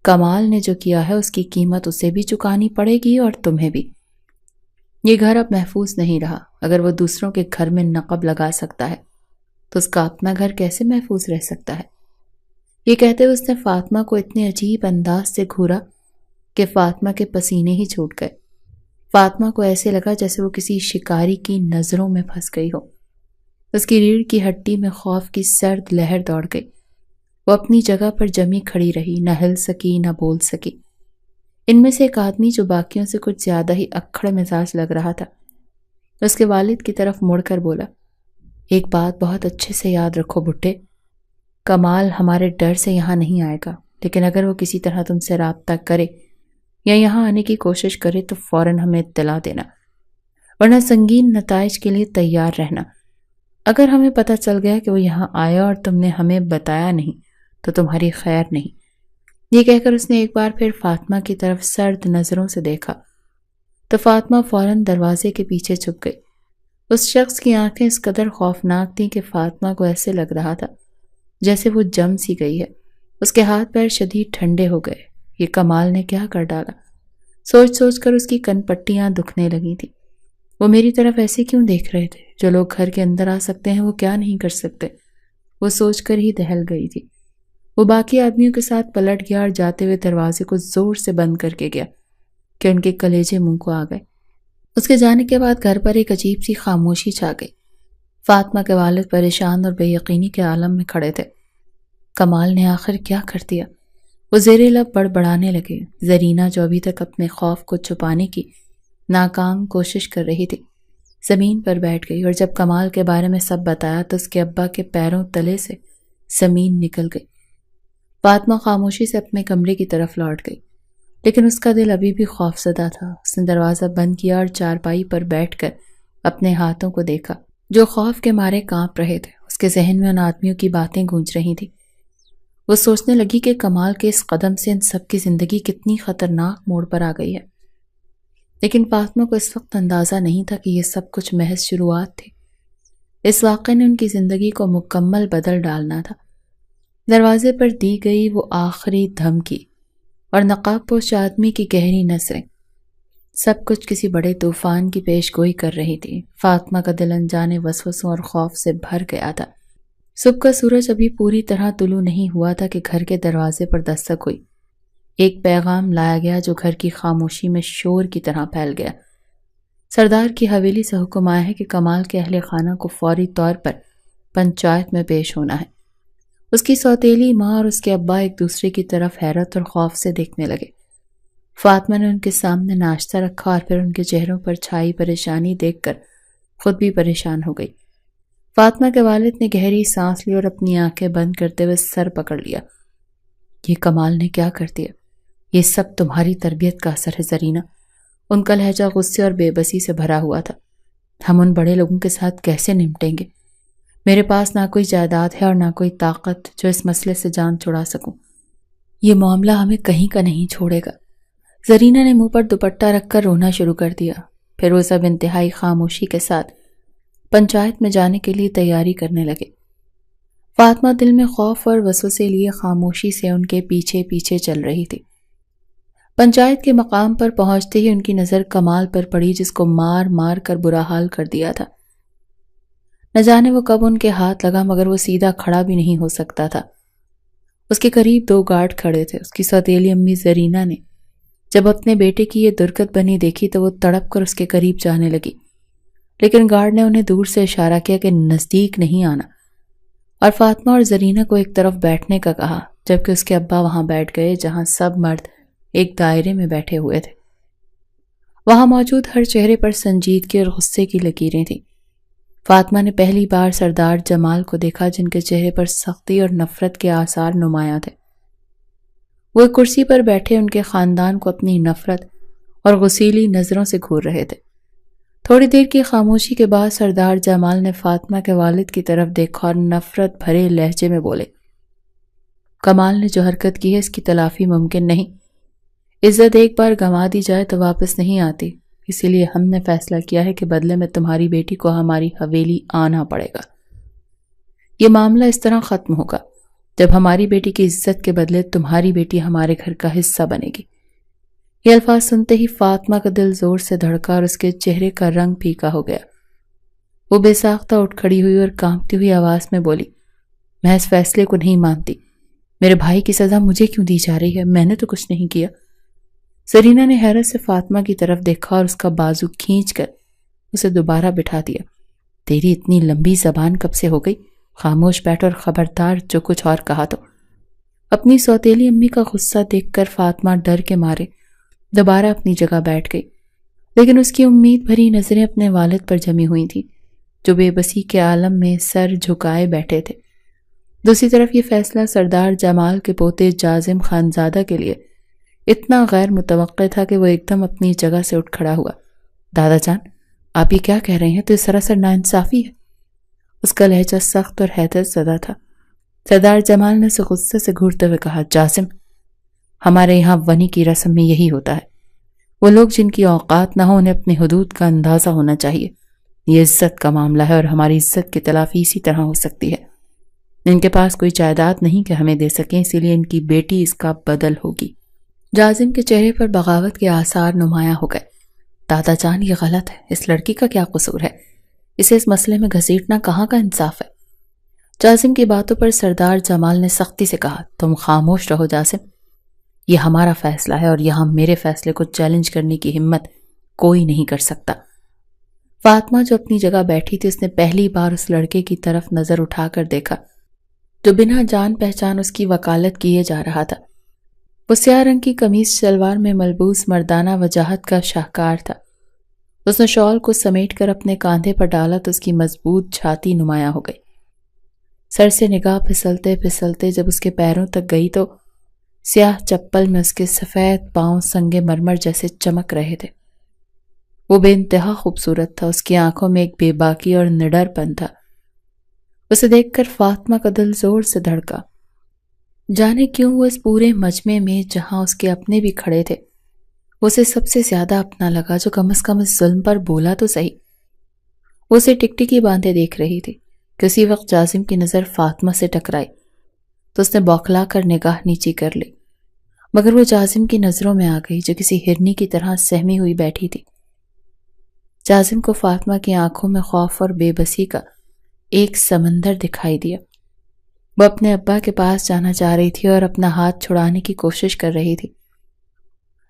کمال نے جو کیا ہے اس کی قیمت اسے بھی چکانی پڑے گی اور تمہیں بھی۔ یہ گھر اب محفوظ نہیں رہا۔ اگر وہ دوسروں کے گھر میں نقب لگا سکتا ہے تو اس کا اپنا گھر کیسے محفوظ رہ سکتا ہے؟ یہ کہتے ہوئے اس نے فاطمہ کو اتنے عجیب انداز سے گھورا کہ فاطمہ کے پسینے ہی چھوٹ گئے۔ فاطمہ کو ایسے لگا جیسے وہ کسی شکاری کی نظروں میں پھنس گئی ہو۔ اس کی ریڑھ کی ہڈی میں خوف کی سرد لہر دوڑ گئی۔ وہ اپنی جگہ پر جمی کھڑی رہی، نہ ہل سکی نہ بول سکی۔ ان میں سے ایک آدمی جو باقیوں سے کچھ زیادہ ہی اکھڑ مزاج لگ رہا تھا، اس کے والد کی طرف مڑ کر بولا، ایک بات بہت اچھے سے یاد رکھو بھٹے، کمال ہمارے ڈر سے یہاں نہیں آئے گا، لیکن اگر وہ کسی طرح تم سے رابطہ کرے یا یہاں آنے کی کوشش کرے تو فوراً ہمیں اطلاع دینا، ورنہ سنگین نتائج کے لیے تیار رہنا۔ اگر ہمیں پتہ چل گیا کہ وہ یہاں آیا اور تم نے ہمیں بتایا نہیں تو تمہاری خیر نہیں۔ یہ کہہ کر اس نے ایک بار پھر فاطمہ کی طرف سرد نظروں سے دیکھا تو فاطمہ فوراً دروازے کے پیچھے چھپ گئی۔ اس شخص کی آنکھیں اس قدر خوفناک تھیں کہ فاطمہ کو ایسے لگ رہا تھا جیسے وہ جم سی گئی ہے۔ اس کے ہاتھ پیر شدید ٹھنڈے ہو گئے۔ یہ کمال نے کیا کر ڈالا؟ سوچ سوچ کر اس کی کن پٹیاں دکھنے لگی تھیں۔ وہ میری طرف ایسے کیوں دیکھ رہے تھے؟ جو لوگ گھر کے اندر آ سکتے ہیں وہ کیا نہیں کر سکتے؟ وہ سوچ کر ہی دہل گئی تھی۔ وہ باقی آدمیوں کے ساتھ پلٹ گیا اور جاتے ہوئے دروازے کو زور سے بند کر کے گیا کہ ان کے کلیجے منہ کو آ گئے۔ اس کے جانے کے بعد گھر پر ایک عجیب سی خاموشی چھا گئی۔ فاطمہ کے والد پریشان اور بے یقینی کے عالم میں کھڑے تھے۔ کمال نے آخر کیا کر دیا؟ وہ زیر لب بڑبڑانے لگے۔ زرینہ جو ابھی تک اپنے خوف کو چھپانے کی ناکام کوشش کر رہی تھی، زمین پر بیٹھ گئی، اور جب کمال کے بارے میں سب بتایا تو اس کے ابا کے پیروں تلے سے زمین نکل گئی۔ فاطمہ خاموشی سے اپنے کمرے کی طرف لوٹ گئی، لیکن اس کا دل ابھی بھی خوف زدہ تھا۔ اس نے دروازہ بند کیا اور چارپائی پر بیٹھ کر اپنے ہاتھوں کو دیکھا جو خوف کے مارے کانپ رہے تھے۔ اس کے ذہن میں ان آدمیوں کی باتیں گونج رہی تھیں۔ وہ سوچنے لگی کہ کمال کے اس قدم سے ان سب کی زندگی کتنی خطرناک موڑ پر آ گئی ہے، لیکن فاطمہ کو اس وقت اندازہ نہیں تھا کہ یہ سب کچھ محض شروعات تھی۔ اس واقعے نے ان کی زندگی کو مکمل بدل ڈالنا تھا۔ دروازے پر دی گئی وہ آخری دھمکی اور نقاب پوش آدمی کی گہری نظریں، سب کچھ کسی بڑے طوفان کی پیش گوئی کر رہی تھی۔ فاطمہ کا دل انجانے وسوسوں اور خوف سے بھر گیا تھا۔ صبح کا سورج ابھی پوری طرح طلوع نہیں ہوا تھا کہ گھر کے دروازے پر دستک ہوئی۔ ایک پیغام لایا گیا جو گھر کی خاموشی میں شور کی طرح پھیل گیا۔ سردار کی حویلی سے حکم آیا ہے کہ کمال کے اہل خانہ کو فوری طور پر پنچایت میں پیش ہونا ہے۔ اس کی سوتیلی ماں اور اس کے ابا ایک دوسرے کی طرف حیرت اور خوف سے دیکھنے لگے۔ فاطمہ نے ان کے سامنے ناشتہ رکھا اور پھر ان کے چہروں پر چھائی پریشانی دیکھ کر خود بھی پریشان ہو گئی۔ فاطمہ کے والد نے گہری سانس لی اور اپنی آنکھیں بند کرتے ہوئے سر پکڑ لیا۔ یہ کمال نے کیا کر دیا؟ یہ سب تمہاری تربیت کا اثر ہے زرینہ۔ ان کا لہجہ غصے اور بے بسی سے بھرا ہوا تھا۔ ہم ان بڑے لوگوں کے ساتھ کیسے نمٹیں گے؟ میرے پاس نہ کوئی جائیداد ہے اور نہ کوئی طاقت جو اس مسئلے سے جان چھڑا سکوں۔ یہ معاملہ ہمیں کہیں کا نہیں چھوڑے گا۔ زرینہ نے منہ پر دوپٹہ رکھ کر رونا شروع کر دیا۔ پھر وہ سب انتہائی خاموشی کے ساتھ پنچایت میں جانے کے لیے تیاری کرنے لگے۔ فاطمہ دل میں خوف اور وسوسے لیے خاموشی سے ان کے پیچھے پیچھے چل رہی تھی۔ پنچایت کے مقام پر پہنچتے ہی ان کی نظر کمال پر پڑی، جس کو مار مار کر برا حال کر دیا تھا۔ نہ جانے وہ کب ان کے ہاتھ لگا، مگر وہ سیدھا کھڑا بھی نہیں ہو سکتا تھا۔ اس کے قریب 2 گارڈ کھڑے تھے۔ اس کی سوتیلی امی زرینہ نے جب اپنے بیٹے کی یہ درگت بنی دیکھی تو وہ تڑپ کر اس کے قریب جانے لگی، لیکن گارڈ نے انہیں دور سے اشارہ کیا کہ نزدیک نہیں آنا، اور فاطمہ اور زرینہ کو ایک طرف بیٹھنے کا کہا، جبکہ اس کے ابا وہاں بیٹھ گئے جہاں سب مرد ایک دائرے میں بیٹھے ہوئے تھے۔ وہاں موجود ہر چہرے پر سنجیدگی اور غصے کی لکیریں تھیں۔ فاطمہ نے پہلی بار سردار جمال کو دیکھا، جن کے چہرے پر سختی اور نفرت کے آثار نمایاں تھے۔ وہ ایک کرسی پر بیٹھے ان کے خاندان کو اپنی نفرت اور غصیلی نظروں سے گھور رہے تھے۔ تھوڑی دیر کی خاموشی کے بعد سردار جمال نے فاطمہ کے والد کی طرف دیکھا اور نفرت بھرے لہجے میں بولے، کمال نے جو حرکت کی ہے اس کی تلافی ممکن نہیں۔ عزت ایک بار گنوا دی جائے تو واپس نہیں آتی، اسی لیے ہم نے فیصلہ کیا ہے کہ بدلے میں تمہاری بیٹی کو ہماری حویلی آنا پڑے گا۔ یہ معاملہ اس طرح ختم ہوگا جب ہماری بیٹی کی عزت کے بدلے تمہاری بیٹی ہمارے گھر کا حصہ بنے گی۔ یہ الفاظ سنتے ہی فاطمہ کا دل زور سے دھڑکا اور اس کے چہرے کا رنگ پھیکا ہو گیا۔ وہ بے ساختہ اٹھ کھڑی ہوئی اور کانپتی ہوئی آواز میں بولی، میں اس فیصلے کو نہیں مانتی۔ میرے بھائی کی سزا مجھے کیوں دی جا رہی ہے؟ میں نے تو کچھ نہیں کیا۔ زرینہ نے حیرت سے فاطمہ کی طرف دیکھا اور اس کا بازو کھینچ کر اسے دوبارہ بٹھا دیا۔ تیری اتنی لمبی زبان کب سے ہو گئی؟ خاموش بیٹھ اور خبردار جو کچھ اور کہا تو۔ اپنی سوتیلی امی کا غصہ دیکھ کر فاطمہ ڈر کے مارے دوبارہ اپنی جگہ بیٹھ گئی، لیکن اس کی امید بھری نظریں اپنے والد پر جمی ہوئی تھیں، جو بے بسی کے عالم میں سر جھکائے بیٹھے تھے۔ دوسری طرف یہ فیصلہ سردار جمال کے پوتے جازم خانزادہ کے لیے اتنا غیر متوقع تھا کہ وہ ایک دم اپنی جگہ سے اٹھ کھڑا ہوا۔ دادا جان، آپ یہ کیا کہہ رہے ہیں؟ تو یہ سراسر ناانصافی ہے۔ اس کا لہجہ سخت اور حیرت زدہ تھا۔ سردار جمال نے اسے غصے سے گھورتے ہوئے کہا، جاسم، ہمارے یہاں ونی کی رسم میں یہی ہوتا ہے۔ وہ لوگ جن کی اوقات نہ ہو انہیں اپنی حدود کا اندازہ ہونا چاہیے۔ یہ عزت کا معاملہ ہے اور ہماری عزت کی تلافی اسی طرح ہو سکتی ہے۔ ان کے پاس کوئی جائیداد نہیں کہ ہمیں دے سکیں، اسی لیے ان کی بیٹی اس کا بدل ہوگی۔ جازم کے چہرے پر بغاوت کے آثار نمایاں ہو گئے۔ دادا جان، یہ غلط ہے۔ اس لڑکی کا کیا قصور ہے؟ اسے اس مسئلے میں گھسیٹنا کہاں کا انصاف ہے؟ جازم کی باتوں پر سردار جمال نے سختی سے کہا، تم خاموش رہو جاسم، یہ ہمارا فیصلہ ہے اور یہاں میرے فیصلے کو چیلنج کرنے کی ہمت کوئی نہیں کر سکتا۔ فاطمہ جو اپنی جگہ بیٹھی تھی، اس نے پہلی بار اس لڑکے کی طرف نظر اٹھا کر دیکھا جو بنا جان پہچان اس کی وکالت کیے جا رہا تھا۔ وہ سیاہ رنگ کی قمیص شلوار میں ملبوس مردانہ وجاہت کا شاہکار تھا۔ اس نے شال کو سمیٹ کر اپنے کاندھے پر ڈالا تو اس کی مضبوط چھاتی نمایاں ہو گئی۔ سر سے نگاہ پھسلتے پھسلتے جب اس کے پیروں تک گئی تو سیاہ چپل میں اس کے سفید پاؤں سنگ مرمر جیسے چمک رہے تھے۔ وہ بے انتہا خوبصورت تھا، اس کی آنکھوں میں ایک بے باکی اور نڈر پن تھا۔ اسے دیکھ کر فاطمہ کا دل زور سے دھڑکا۔ جانے کیوں وہ اس پورے مجمع میں جہاں اس کے اپنے بھی کھڑے تھے، اسے سب سے زیادہ اپنا لگا جو کم از کم اس ظلم پر بولا تو صحیح۔ وہ اسے ٹکٹکی باندھے دیکھ رہی تھی کہ اسی وقت جاسم کی نظر فاطمہ سے ٹکرائی تو اس نے بوکھلا کر نگاہ نیچی کر لی، مگر وہ جاسم کی نظروں میں آ گئی جو کسی ہرنی کی طرح سہمی ہوئی بیٹھی تھی۔ جاسم کو فاطمہ کی آنکھوں میں خوف اور بے بسی کا ایک سمندر دکھائی دیا۔ وہ اپنے ابا کے پاس جانا چاہ رہی تھی اور اپنا ہاتھ چھڑانے کی کوشش کر رہی تھی،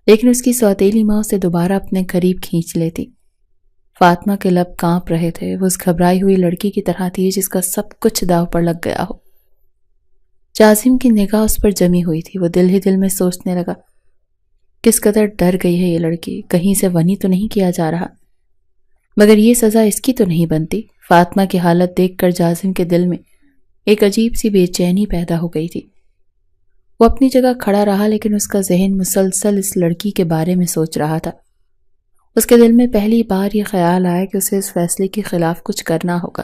لیکن اس کی سوتیلی ماں اسے دوبارہ اپنے قریب کھینچ لیتی۔ فاطمہ کے لب کانپ رہے تھے، وہ اس گھبرائی ہوئی لڑکی کی طرح تھی جس کا سب کچھ داؤ پر لگ گیا ہو۔ جاسم کی نگاہ اس پر جمی ہوئی تھی۔ وہ دل ہی دل میں سوچنے لگا، کس قدر ڈر گئی ہے یہ لڑکی، کہیں سے ونی تو نہیں کیا جا رہا، مگر یہ سزا اس کی تو نہیں بنتی۔ فاطمہ کی حالت دیکھ کر جاسم کے دل میں ایک عجیب سی بے چینی پیدا ہو گئی تھی۔ وہ اپنی جگہ کھڑا رہا لیکن اس کا ذہن مسلسل اس لڑکی کے بارے میں سوچ رہا تھا۔ اس کے دل میں پہلی بار یہ خیال آیا کہ اسے اس فیصلے کے خلاف کچھ کرنا ہوگا۔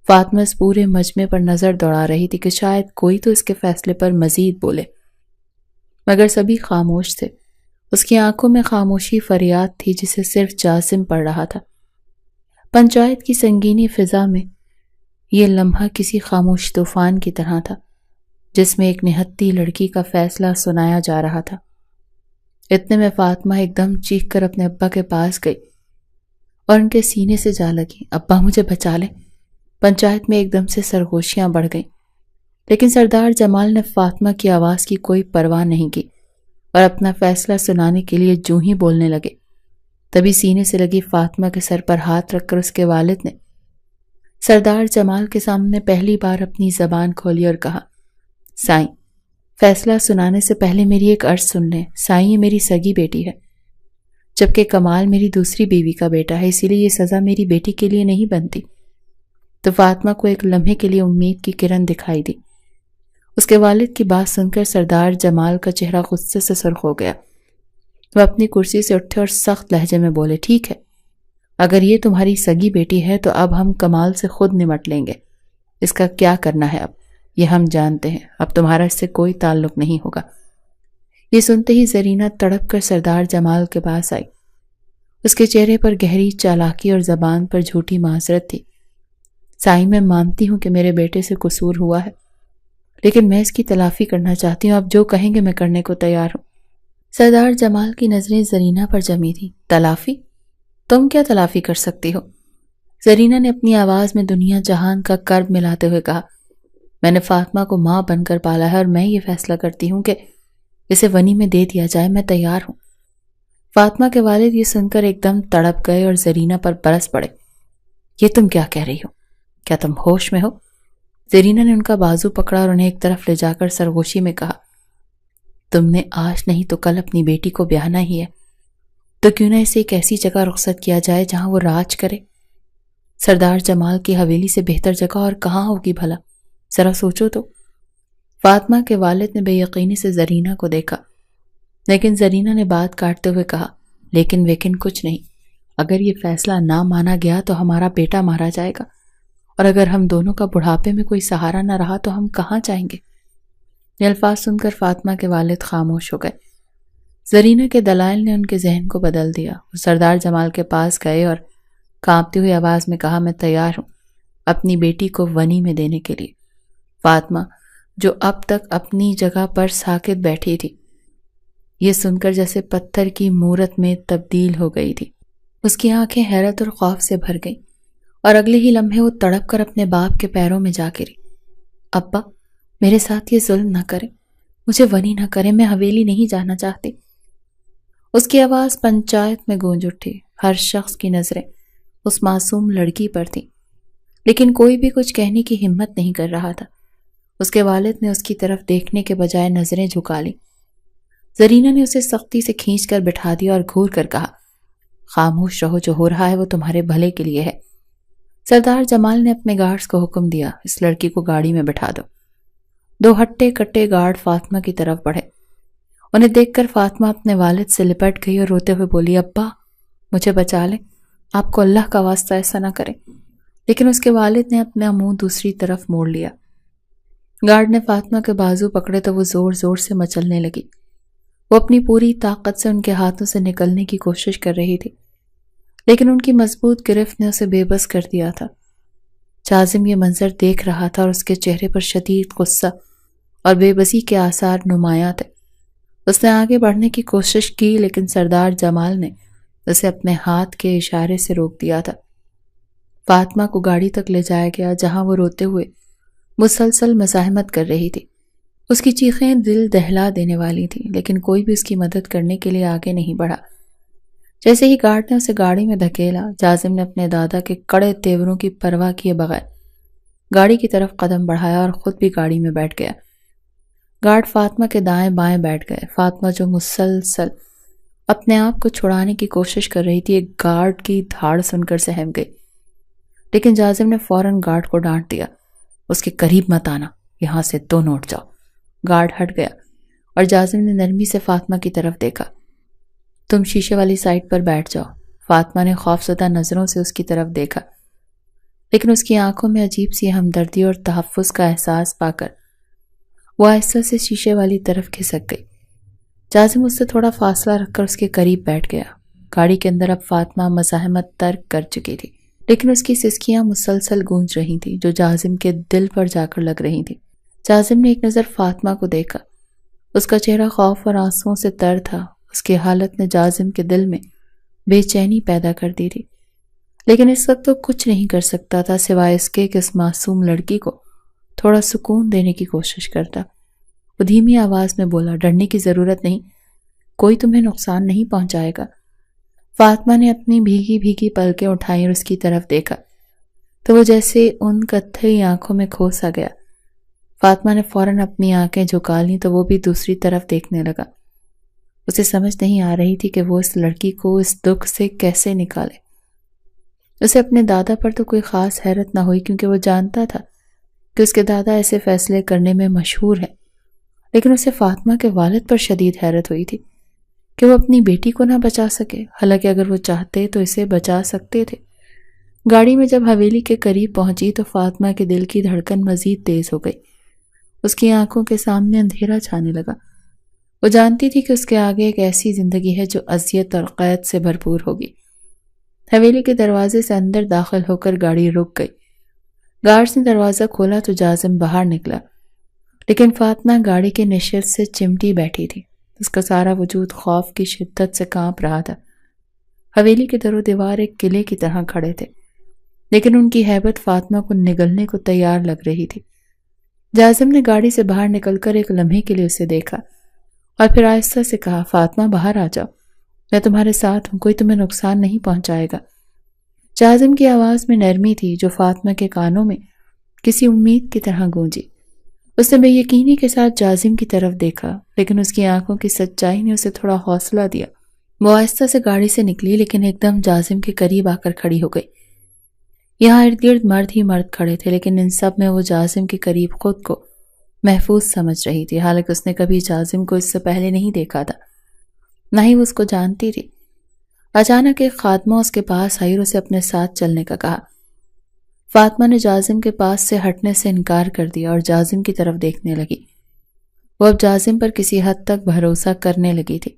فاطمہ اس پورے مجمع پر نظر دوڑا رہی تھی کہ شاید کوئی تو اس کے فیصلے پر مزید بولے، مگر سبھی خاموش تھے۔ اس کی آنکھوں میں خاموشی فریاد تھی جسے صرف جاسم پڑھ رہا تھا۔ پنچایت کی سنگینی فضا میں یہ لمحہ کسی خاموش طوفان کی طرح تھا جس میں ایک نہتی لڑکی کا فیصلہ سنایا جا رہا تھا۔ اتنے میں فاطمہ ایک دم چیخ کر اپنے ابا کے پاس گئی اور ان کے سینے سے جا لگی، ابا مجھے بچا لیں۔ پنچایت میں ایک دم سے سرگوشیاں بڑھ گئیں، لیکن سردار جمال نے فاطمہ کی آواز کی کوئی پرواہ نہیں کی اور اپنا فیصلہ سنانے کے لیے جوں ہی بولنے لگے، تبھی سینے سے لگی فاطمہ کے سر پر ہاتھ رکھ کر اس کے والد نے سردار جمال کے سامنے پہلی بار اپنی زبان کھولی اور کہا، سائیں، فیصلہ سنانے سے پہلے میری ایک عرض سن لیں۔ سائیں، یہ میری سگی بیٹی ہے، جبکہ کمال میری دوسری بیوی کا بیٹا ہے، اسی لیے یہ سزا میری بیٹی کے لیے نہیں بنتی۔ تو فاطمہ کو ایک لمحے کے لیے امید کی کرن دکھائی دی۔ اس کے والد کی بات سن کر سردار جمال کا چہرہ غصے سے سرخ ہو گیا۔ وہ اپنی کرسی سے اٹھے اور سخت لہجے میں بولے، ٹھیک ہے، اگر یہ تمہاری سگی بیٹی ہے تو اب ہم کمال سے خود نمٹ لیں گے، اس کا کیا کرنا ہے اب یہ ہم جانتے ہیں، اب تمہارا اس سے کوئی تعلق نہیں ہوگا۔ یہ سنتے ہی زرینہ تڑپ کر سردار جمال کے پاس آئی۔ اس کے چہرے پر گہری چالاکی اور زبان پر جھوٹی معذرت تھی۔ سائیں، میں مانتی ہوں کہ میرے بیٹے سے قصور ہوا ہے، لیکن میں اس کی تلافی کرنا چاہتی ہوں، آپ جو کہیں گے میں کرنے کو تیار ہوں۔ سردار جمال کی نظریں زرینہ پر جمی تھیں۔ تلافی؟ تم کیا تلافی کر سکتی ہو؟ زرینہ نے اپنی آواز میں دنیا جہان کا کرب ملاتے ہوئے کہا، میں نے فاطمہ کو ماں بن کر پالا ہے اور میں یہ فیصلہ کرتی ہوں کہ اسے ونی میں دے دیا جائے، میں تیار ہوں۔ فاطمہ کے والد یہ سن کر ایک دم تڑپ گئے اور زرینہ پر برس پڑے۔ یہ تم کیا کہہ رہی ہو؟ کیا تم ہوش میں ہو؟ زرینہ نے ان کا بازو پکڑا اور انہیں ایک طرف لے جا کر سرگوشی میں کہا، تم نے آج نہیں تو کل اپنی بیٹی کو بیاہنا ہی ہے، تو کیوں نہ اسے ایک ایسی جگہ رخصت کیا جائے جہاں وہ راج کرے۔ سردار جمال کی حویلی سے بہتر جگہ اور کہاں ہوگی بھلا، ذرا سوچو تو۔ فاطمہ کے والد نے بے یقینی سے زرینہ کو دیکھا، لیکن زرینہ نے بات کاٹتے ہوئے کہا، لیکن کچھ نہیں، اگر یہ فیصلہ نہ مانا گیا تو ہمارا بیٹا مارا جائے گا، اور اگر ہم دونوں کا بڑھاپے میں کوئی سہارا نہ رہا تو ہم کہاں جائیں گے۔ یہ الفاظ سن کر فاطمہ کے والد خاموش ہو گئے۔ زرینہ کے دلائل نے ان کے ذہن کو بدل دیا۔ وہ سردار جمال کے پاس گئے اور کانپتی ہوئی آواز میں کہا، میں تیار ہوں اپنی بیٹی کو ونی میں دینے کے لیے۔ فاطمہ، جو اب تک اپنی جگہ پر ساکت بیٹھی تھی، یہ سن کر جیسے پتھر کی مورت میں تبدیل ہو گئی تھی۔ اس کی آنکھیں حیرت اور خوف سے بھر گئیں اور اگلے ہی لمحے وہ تڑپ کر اپنے باپ کے پیروں میں جا گری۔ ابا، میرے ساتھ یہ ظلم نہ کریں، مجھے ونی نہ کریں، میں حویلی نہیں جانا چاہتی۔ اس کی آواز پنچایت میں گونج اٹھی۔ ہر شخص کی نظریں اس معصوم لڑکی پر تھیں، لیکن کوئی بھی کچھ کہنے کی ہمت نہیں کر رہا تھا۔ اس کے والد نے اس کی طرف دیکھنے کے بجائے نظریں جھکا لیں۔ زرینہ نے اسے سختی سے کھینچ کر بٹھا دیا اور گھور کر کہا، خاموش رہو، جو ہو رہا ہے وہ تمہارے بھلے کے لیے ہے۔ سردار جمال نے اپنے گارڈز کو حکم دیا، اس لڑکی کو گاڑی میں بٹھا دو۔ 2 ہٹے کٹے گارڈ فاطمہ کی طرف بڑھے۔ انہیں دیکھ کر فاطمہ اپنے والد سے لپٹ گئی اور روتے ہوئے بولی، ابا مجھے بچا لیں، آپ کو اللہ کا واسطہ ایسا نہ کریں۔ لیکن اس کے والد نے اپنا منہ دوسری طرف موڑ لیا۔ گارڈ نے فاطمہ کے بازو پکڑے تو وہ زور زور سے مچلنے لگی۔ وہ اپنی پوری طاقت سے ان کے ہاتھوں سے نکلنے کی کوشش کر رہی تھی، لیکن ان کی مضبوط گرفت نے اسے بے بس کر دیا تھا۔ جازم یہ منظر دیکھ رہا تھا اور اس کے چہرے پر شدید غصہ اور بے بسی کے آثار نمایاں تھے۔ اس نے آگے بڑھنے کی کوشش کی، لیکن سردار جمال نے اسے اپنے ہاتھ کے اشارے سے روک دیا تھا۔ فاطمہ کو گاڑی تک لے جایا گیا، جہاں وہ روتے ہوئے مسلسل مزاحمت کر رہی تھی۔ اس کی چیخیں دل دہلا دینے والی تھیں، لیکن کوئی بھی اس کی مدد کرنے کے لیے آگے نہیں بڑھا۔ جیسے ہی گارڈ نے اسے گاڑی میں دھکیلا، جازم نے اپنے دادا کے کڑے تیوروں کی پرواہ کیے بغیر گاڑی کی طرف قدم بڑھایا اور خود بھی گاڑی میں بیٹھ گیا۔ گارڈ فاطمہ کے دائیں بائیں بیٹھ گئے۔ فاطمہ جو مسلسل اپنے آپ کو چھڑانے کی کوشش کر رہی تھی، ایک گارڈ کی دھاڑ سن کر سہم گئی، لیکن جازم نے فوراً گارڈ کو ڈانٹ دیا، اس کے قریب مت آنا، یہاں سے دونوں اٹھ جاؤ۔ گارڈ ہٹ گیا اور جازم نے نرمی سے فاطمہ کی طرف دیکھا۔ تم شیشے والی سائٹ پر بیٹھ جاؤ۔ فاطمہ نے خوفزدہ نظروں سے اس کی طرف دیکھا، لیکن اس کی آنکھوں میں عجیب سی ہمدردی اور تحفظ کا احساس پا کر وہ آہستہ سے شیشے والی طرف کھسک گئی۔ جازم اس سے تھوڑا فاصلہ رکھ کر اس کے قریب بیٹھ گیا۔ گاڑی کے اندر اب فاطمہ مزاحمت ترک کر چکی تھی، لیکن اس کی سسکیاں مسلسل گونج رہی تھیں جو جازم کے دل پر جا کر لگ رہی تھیں۔ جازم نے ایک نظر فاطمہ کو دیکھا۔ اس کا چہرہ خوف اور آنسوؤں سے تر تھا۔ اس کی حالت نے جازم کے دل میں بے چینی پیدا کر دی تھی، لیکن اس وقت وہ کچھ نہیں کر سکتا تھا سوائے اس کے کہ اس معصوم لڑکی کو تھوڑا سکون دینے کی کوشش کرتا۔ وہ دھیمی آواز میں بولا، ڈرنے کی ضرورت نہیں، کوئی تمہیں نقصان نہیں پہنچائے گا۔ فاطمہ نے اپنی بھیگی بھیگی پلکیں اٹھائیں اور اس کی طرف دیکھا تو وہ جیسے ان کتھئی آنکھوں میں کھو سا گیا۔ فاطمہ نے فوراً اپنی آنکھیں جھکا لیں تو وہ بھی دوسری طرف دیکھنے لگا۔ اسے سمجھ نہیں آ رہی تھی کہ وہ اس لڑکی کو اس دکھ سے کیسے نکالے۔ اسے اپنے دادا پر تو کوئی خاص حیرت نہ ہوئی، کیونکہ وہ جانتا تھا کہ اس کے دادا ایسے فیصلے کرنے میں مشہور ہیں، لیکن اسے فاطمہ کے والد پر شدید حیرت ہوئی تھی کہ وہ اپنی بیٹی کو نہ بچا سکے، حالانکہ اگر وہ چاہتے تو اسے بچا سکتے تھے۔ گاڑی میں جب حویلی کے قریب پہنچی تو فاطمہ کے دل کی دھڑکن مزید تیز ہو گئی۔ اس کی آنکھوں کے سامنے اندھیرا چھانے لگا۔ وہ جانتی تھی کہ اس کے آگے ایک ایسی زندگی ہے جو اذیت اور قید سے بھرپور ہوگی۔ حویلی کے دروازے سے اندر داخل ہو کر گاڑی رک گئی۔ گارڈز نے دروازہ کھولا تو جازم باہر نکلا، لیکن فاطمہ گاڑی کے نشست سے چمٹی بیٹھی تھی۔ اس کا سارا وجود خوف کی شدت سے کانپ رہا تھا۔ حویلی کے در و دیوار ایک قلعے کی طرح کھڑے تھے، لیکن ان کی ہیبت فاطمہ کو نگلنے کو تیار لگ رہی تھی۔ جازم نے گاڑی سے باہر نکل کر ایک لمحے کے لیے اسے دیکھا اور پھر آہستہ سے کہا، فاطمہ باہر آ جاؤ، میں تمہارے ساتھ ہوں، کوئی تمہیں نقصان نہیں پہنچائے گا۔ جازم کی آواز میں نرمی تھی جو فاطمہ کے کانوں میں کسی امید کی طرح گونجی۔ اس نے بے یقینی کے ساتھ جازم کی طرف دیکھا، لیکن اس کی آنکھوں کی سچائی نے اسے تھوڑا حوصلہ دیا۔ وہ آہستہ سے گاڑی سے نکلی، لیکن ایک دم جازم کے قریب آ کر کھڑی ہو گئی۔ یہاں ارد گرد مرد ہی مرد کھڑے تھے، لیکن ان سب میں وہ جازم کے قریب خود کو محفوظ سمجھ رہی تھی، حالانکہ اس نے کبھی جازم کو اس سے پہلے نہیں دیکھا تھا، نہ ہی وہ اس کو جانتی تھی۔ اچانک ایک خادمہ اس کے پاس آئی اور اسے اپنے ساتھ چلنے کا کہا۔ فاطمہ نے جازم کے پاس سے ہٹنے سے انکار کر دیا اور جازم کی طرف دیکھنے لگی۔ وہ اب جازم پر کسی حد تک بھروسہ کرنے لگی تھی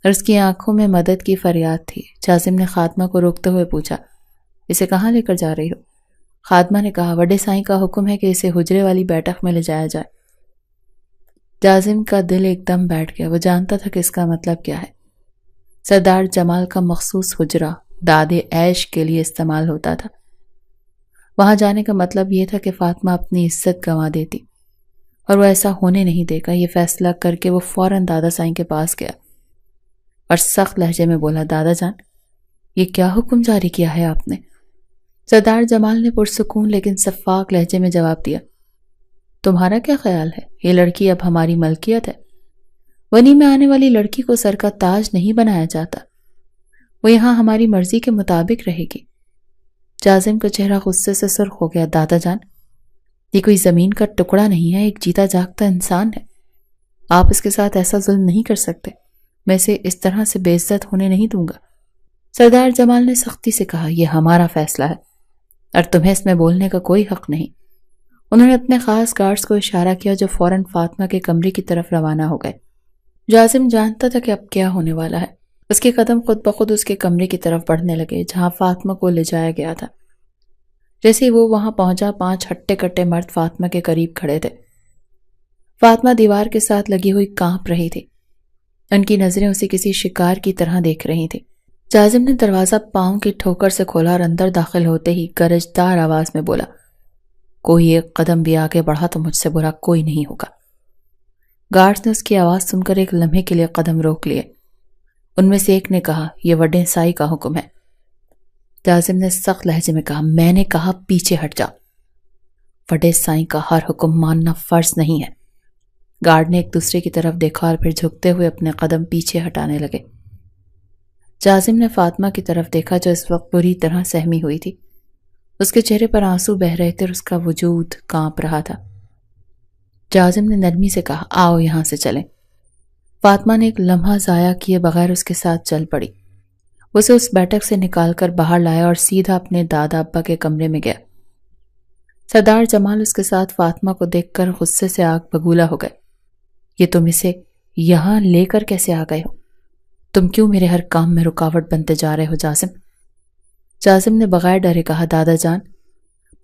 اور اس کی آنکھوں میں مدد کی فریاد تھی۔ جازم نے خادمہ کو روکتے ہوئے پوچھا، اسے کہاں لے کر جا رہی ہو؟ خادمہ نے کہا، وڈے سائیں کا حکم ہے کہ اسے حجرے والی بیٹھک میں لے جایا جائے۔ جازم کا دل ایک دم بیٹھ گیا۔ وہ جانتا تھا کہ اس کا مطلب کیا ہے۔ سردار جمال کا مخصوص حجرہ دادے عیش کے لیے استعمال ہوتا تھا۔ وہاں جانے کا مطلب یہ تھا کہ فاطمہ اپنی عزت گنوا دیتی، اور وہ ایسا ہونے نہیں دے گا۔ یہ فیصلہ کر کے وہ فوراً دادا سائیں کے پاس گیا اور سخت لہجے میں بولا، دادا جان یہ کیا حکم جاری کیا ہے آپ نے؟ سردار جمال نے پرسکون لیکن شفاف لہجے میں جواب دیا، تمہارا کیا خیال ہے؟ یہ لڑکی اب ہماری ملکیت ہے۔ ونی میں آنے والی لڑکی کو سر کا تاج نہیں بنایا جاتا، وہ یہاں ہماری مرضی کے مطابق رہے گی۔ جازم کا چہرہ غصے سے سرخ ہو گیا، دادا جان یہ کوئی زمین کا ٹکڑا نہیں ہے، ایک جیتا جاگتا انسان ہے، آپ اس کے ساتھ ایسا ظلم نہیں کر سکتے، میں اسے اس طرح سے بے عزت ہونے نہیں دوں گا۔ سردار جمال نے سختی سے کہا، یہ ہمارا فیصلہ ہے اور تمہیں اس میں بولنے کا کوئی حق نہیں۔ انہوں نے اپنے خاص گارڈز کو اشارہ کیا جو فوراً فاطمہ کے کمرے کی طرف روانہ ہو گئے۔ جازم جانتا تھا کہ اب کیا ہونے والا ہے، اس کے قدم خود بخود اس کے کمرے کی طرف بڑھنے لگے جہاں فاطمہ کو لے جایا گیا تھا۔ جیسے ہی وہ وہاں پہنچا 5 ہٹے کٹے مرد فاطمہ کے قریب کھڑے تھے۔ فاطمہ دیوار کے ساتھ لگی ہوئی کانپ رہی تھی، ان کی نظریں اسے کسی شکار کی طرح دیکھ رہی تھی۔ جازم نے دروازہ پاؤں کی ٹھوکر سے کھولا اور اندر داخل ہوتے ہی گرجدار آواز میں بولا، کوئی ایک قدم بھی آگے بڑھا تو مجھ سے برا کوئی نہیں ہوگا۔ گارڈز نے اس کی آواز سن کر ایک لمحے کے لیے قدم روک لیے۔ ان میں سے ایک نے کہا، یہ وڈے سائی کا حکم ہے۔ جازم نے سخت لہجے میں کہا، میں نے کہا پیچھے ہٹ جا، وڈے سائی کا ہر حکم ماننا فرض نہیں ہے۔ گارڈ نے ایک دوسرے کی طرف دیکھا اور پھر جھکتے ہوئے اپنے قدم پیچھے ہٹانے لگے۔ جازم نے فاطمہ کی طرف دیکھا جو اس وقت بری طرح سہمی ہوئی تھی، اس کے چہرے پر آنسو بہہ رہے تھے اور اس کا وجود کانپ رہا تھا۔ جازم نے نرمی سے کہا، آؤ یہاں سے چلیں۔ فاطمہ نے ایک لمحہ ضائع کیے بغیر اس کے ساتھ چل پڑی۔ اسے اس بیٹھک سے نکال کر باہر لایا اور سیدھا اپنے دادا ابا کے کمرے میں گیا۔ سردار جمال اس کے ساتھ فاطمہ کو دیکھ کر غصے سے آگ بگولا ہو گئے۔ یہ تم اسے یہاں لے کر کیسے آ گئے ہو؟ تم کیوں میرے ہر کام میں رکاوٹ بنتے جا رہے ہو جازم؟ جازم نے بغیر ڈرے کہا، دادا جان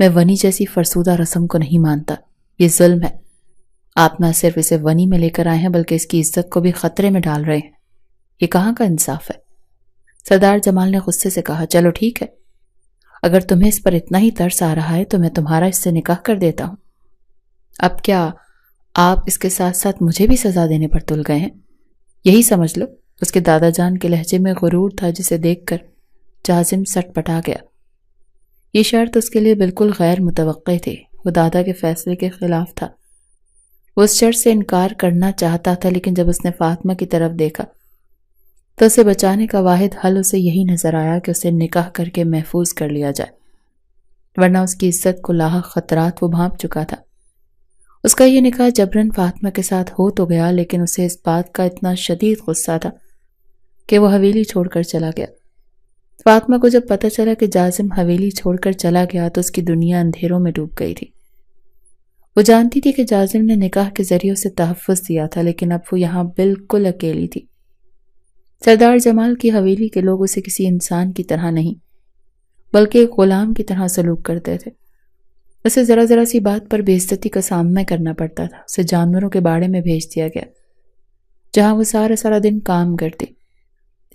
میں ونی جیسی فرسودہ رسم کو نہیں مانتا، یہ ظلم ہے۔ آپ نہ صرف اسے ونی میں لے کر آئے ہیں بلکہ اس کی عزت کو بھی خطرے میں ڈال رہے ہیں، یہ کہاں کا انصاف ہے؟ سردار جمال نے غصے سے کہا، چلو ٹھیک ہے، اگر تمہیں اس پر اتنا ہی ترس آ رہا ہے تو میں تمہارا اس سے نکاح کر دیتا ہوں۔ اب کیا آپ اس کے ساتھ ساتھ مجھے بھی سزا دینے پر تل گئے ہیں؟ یہی سمجھ لو۔ اس کے دادا جان کے لہجے میں غرور تھا جسے دیکھ کر جازم سٹ پٹا گیا۔ یہ شرط اس کے لیے بالکل غیر متوقع تھی، وہ دادا کے فیصلے کے خلاف تھا۔ وہ اس شرط سے انکار کرنا چاہتا تھا لیکن جب اس نے فاطمہ کی طرف دیکھا تو اسے بچانے کا واحد حل اسے یہی نظر آیا کہ اسے نکاح کر کے محفوظ کر لیا جائے، ورنہ اس کی عزت کو لاحق خطرات وہ بھانپ چکا تھا۔ اس کا یہ نکاح جبراً فاطمہ کے ساتھ ہو تو گیا لیکن اسے اس بات کا اتنا شدید غصہ تھا کہ وہ حویلی چھوڑ کر چلا گیا۔ فاطمہ کو جب پتہ چلا کہ جازم حویلی چھوڑ کر چلا گیا تو اس کی دنیا اندھیروں میں ڈوب گئی تھی۔ وہ جانتی تھی کہ جازم نے نکاح کے ذریعے اسے تحفظ دیا تھا لیکن اب وہ یہاں بالکل اکیلی تھی۔ سردار جمال کی حویلی کے لوگ اسے کسی انسان کی طرح نہیں بلکہ ایک غلام کی طرح سلوک کرتے تھے۔ اسے ذرا ذرا سی بات پر بے عزتی کا سامنا کرنا پڑتا تھا۔ اسے جانوروں کے باڑے میں بھیج دیا گیا جہاں وہ سارا دن کام کرتی۔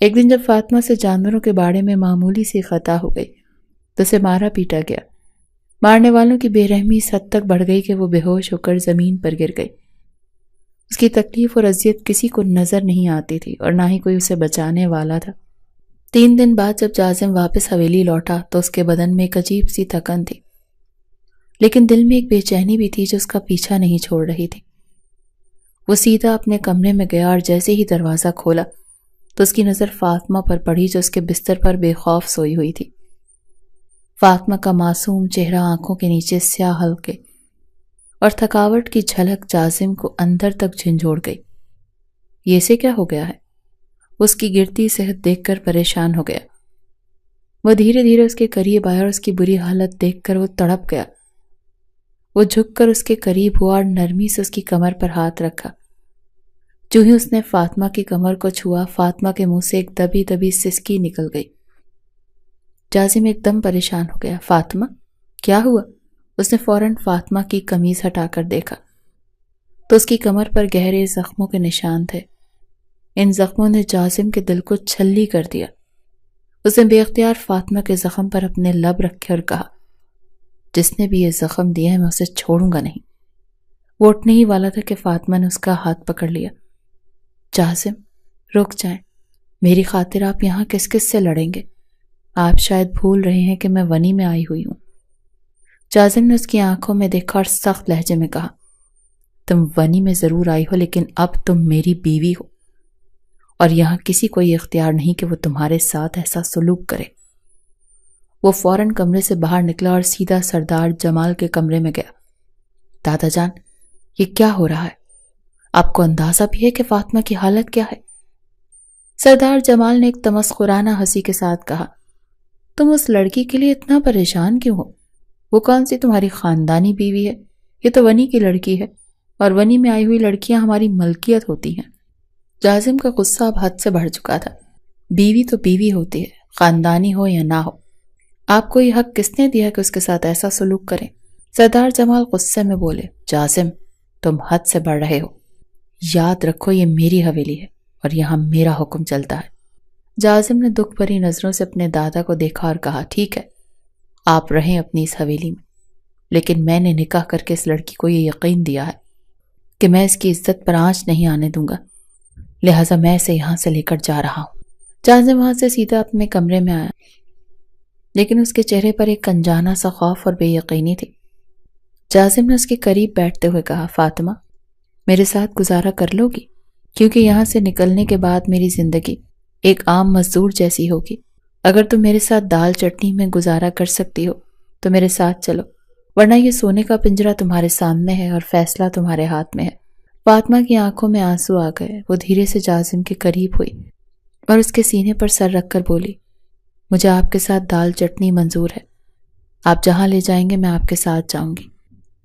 ایک دن جب فاطمہ سے جانوروں کے باڑے میں معمولی سی خطا ہو گئی تو اسے مارا پیٹا گیا۔ مارنے والوں کی بے رحمی اس حد تک بڑھ گئی کہ وہ بے ہوش ہو کر زمین پر گر گئی۔ اس کی تکلیف اور اذیت کسی کو نظر نہیں آتی تھی اور نہ ہی کوئی اسے بچانے والا تھا۔ 3 دن بعد جب جازم واپس حویلی لوٹا تو اس کے بدن میں ایک عجیب سی تھکن تھی لیکن دل میں ایک بے چینی بھی تھی جو اس کا پیچھا نہیں چھوڑ رہی تھی۔ وہ سیدھا اپنے کمرے میں گیا اور جیسے ہی دروازہ کھولا تو اس کی نظر فاطمہ پر پڑی جو اس کے بستر پر بے خوف سوئی ہوئی تھی۔ فاطمہ کا معصوم چہرہ، آنکھوں کے نیچے سیاہ حلقے اور تھکاوٹ کی جھلک جازم کو اندر تک جھنجھوڑ گئی۔ یہ سے کیا ہو گیا ہے؟ اس کی گرتی صحت دیکھ کر پریشان ہو گیا۔ وہ دھیرے دھیرے اس کے قریب آیا اور اس کی بری حالت دیکھ کر وہ تڑپ گیا۔ وہ جھک کر اس کے قریب ہوا اور نرمی سے اس کی کمر پر ہاتھ رکھا۔ جو ہی اس نے فاطمہ کی کمر کو چھوا، فاطمہ کے منہ سے ایک دبی دبی سسکی نکل گئی۔ جازم ایک دم پریشان ہو گیا۔ فاطمہ کیا ہوا؟ اس نے فوراً فاطمہ کی قمیض ہٹا کر دیکھا تو اس کی کمر پر گہرے زخموں کے نشان تھے۔ ان زخموں نے جازم کے دل کو چھلی کر دیا۔ اس نے بے اختیار فاطمہ کے زخم پر اپنے لب رکھے اور کہا، جس نے بھی یہ زخم دیا ہے میں اسے چھوڑوں گا نہیں۔ وہ اٹھنے ہی والا تھا کہ فاطمہ نے اس کا ہاتھ پکڑ لیا۔ جازم رک جائیں، میری خاطر آپ یہاں کس کس سے لڑیں گے؟ آپ شاید بھول رہے ہیں کہ میں ونی میں آئی ہوئی ہوں۔ جازم نے اس کی آنکھوں میں دیکھا اور سخت لہجے میں کہا، تم ونی میں ضرور آئی ہو لیکن اب تم میری بیوی ہو، اور یہاں کسی کو یہ اختیار نہیں کہ وہ تمہارے ساتھ ایسا سلوک کرے۔ وہ فوراً کمرے سے باہر نکلا اور سیدھا سردار جمال کے کمرے میں گیا۔ دادا جان، یہ کیا ہو رہا ہے؟ آپ کو اندازہ بھی ہے کہ فاطمہ کی حالت کیا ہے؟ سردار جمال نے ایک تمسخرانہ ہنسی کے ساتھ کہا، تم اس لڑکی کے لیے اتنا پریشان کیوں ہو؟ وہ کون سی تمہاری خاندانی بیوی ہے؟ یہ تو ونی کی لڑکی ہے، اور ونی میں آئی ہوئی لڑکیاں ہماری ملکیت ہوتی ہیں۔ جازم کا غصہ اب حد سے بڑھ چکا تھا۔ بیوی تو بیوی ہوتی ہے، خاندانی ہو یا نہ ہو۔ آپ کو یہ حق کس نے دیا کہ اس کے ساتھ ایسا سلوک کریں؟ سردار جمال غصے میں بولے، جازم، تم حد سے بڑھ رہے ہو۔ یاد رکھو یہ میری حویلی ہے اور یہاں میرا حکم چلتا ہے۔ جازم نے دکھ بھری نظروں سے اپنے دادا کو دیکھا اور کہا، ٹھیک ہے، آپ رہیں اپنی اس حویلی میں، لیکن میں نے نکاح کر کے اس لڑکی کو یہ یقین دیا ہے کہ میں اس کی عزت پر آنچ نہیں آنے دوں گا، لہٰذا میں اسے یہاں سے لے کر جا رہا ہوں۔ جازم وہاں سے سیدھا اپنے کمرے میں آیا، لیکن اس کے چہرے پر ایک انجانہ سا خوف اور بے یقینی تھی۔ جازم نے اس کے قریب بیٹھتے ہوئے کہا، فاطمہ، میرے ساتھ گزارا کر لو گی؟ کیونکہ یہاں سے نکلنے کے بعد میری زندگی ایک عام مزدور جیسی ہوگی۔ اگر تم میرے ساتھ دال چٹنی میں گزارا کر سکتی ہو تو میرے ساتھ چلو، ورنہ یہ سونے کا پنجرہ تمہارے سامنے ہے اور فیصلہ تمہارے ہاتھ میں ہے۔ فاطمہ کی آنکھوں میں آنسو آ گئے۔ وہ دھیرے سے جازم کے قریب ہوئی اور اس کے سینے پر سر رکھ کر بولی، مجھے آپ کے ساتھ دال چٹنی منظور ہے، آپ جہاں لے جائیں گے میں آپ کے ساتھ جاؤں گی،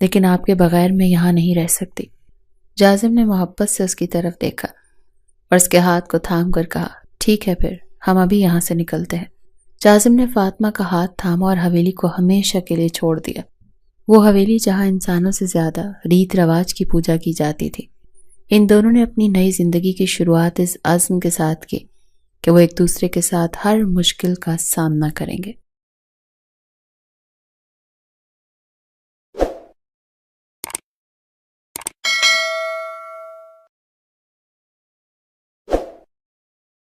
لیکن آپ کے بغیر میں یہاں نہیں رہ سکتی۔ جازم نے محبت سے اس کی طرف دیکھا اور اس کے ہاتھ کو تھام کر کہا، ٹھیک ہے، پھر ہم ابھی یہاں سے نکلتے ہیں۔ جازم نے فاطمہ کا ہاتھ تھاما اور حویلی کو ہمیشہ کے لیے چھوڑ دیا۔ وہ حویلی جہاں انسانوں سے زیادہ ریت رواج کی پوجا کی جاتی تھی۔ ان دونوں نے اپنی نئی زندگی کی شروعات اس عزم کے ساتھ کی کہ وہ ایک دوسرے کے ساتھ ہر مشکل کا سامنا کریں گے۔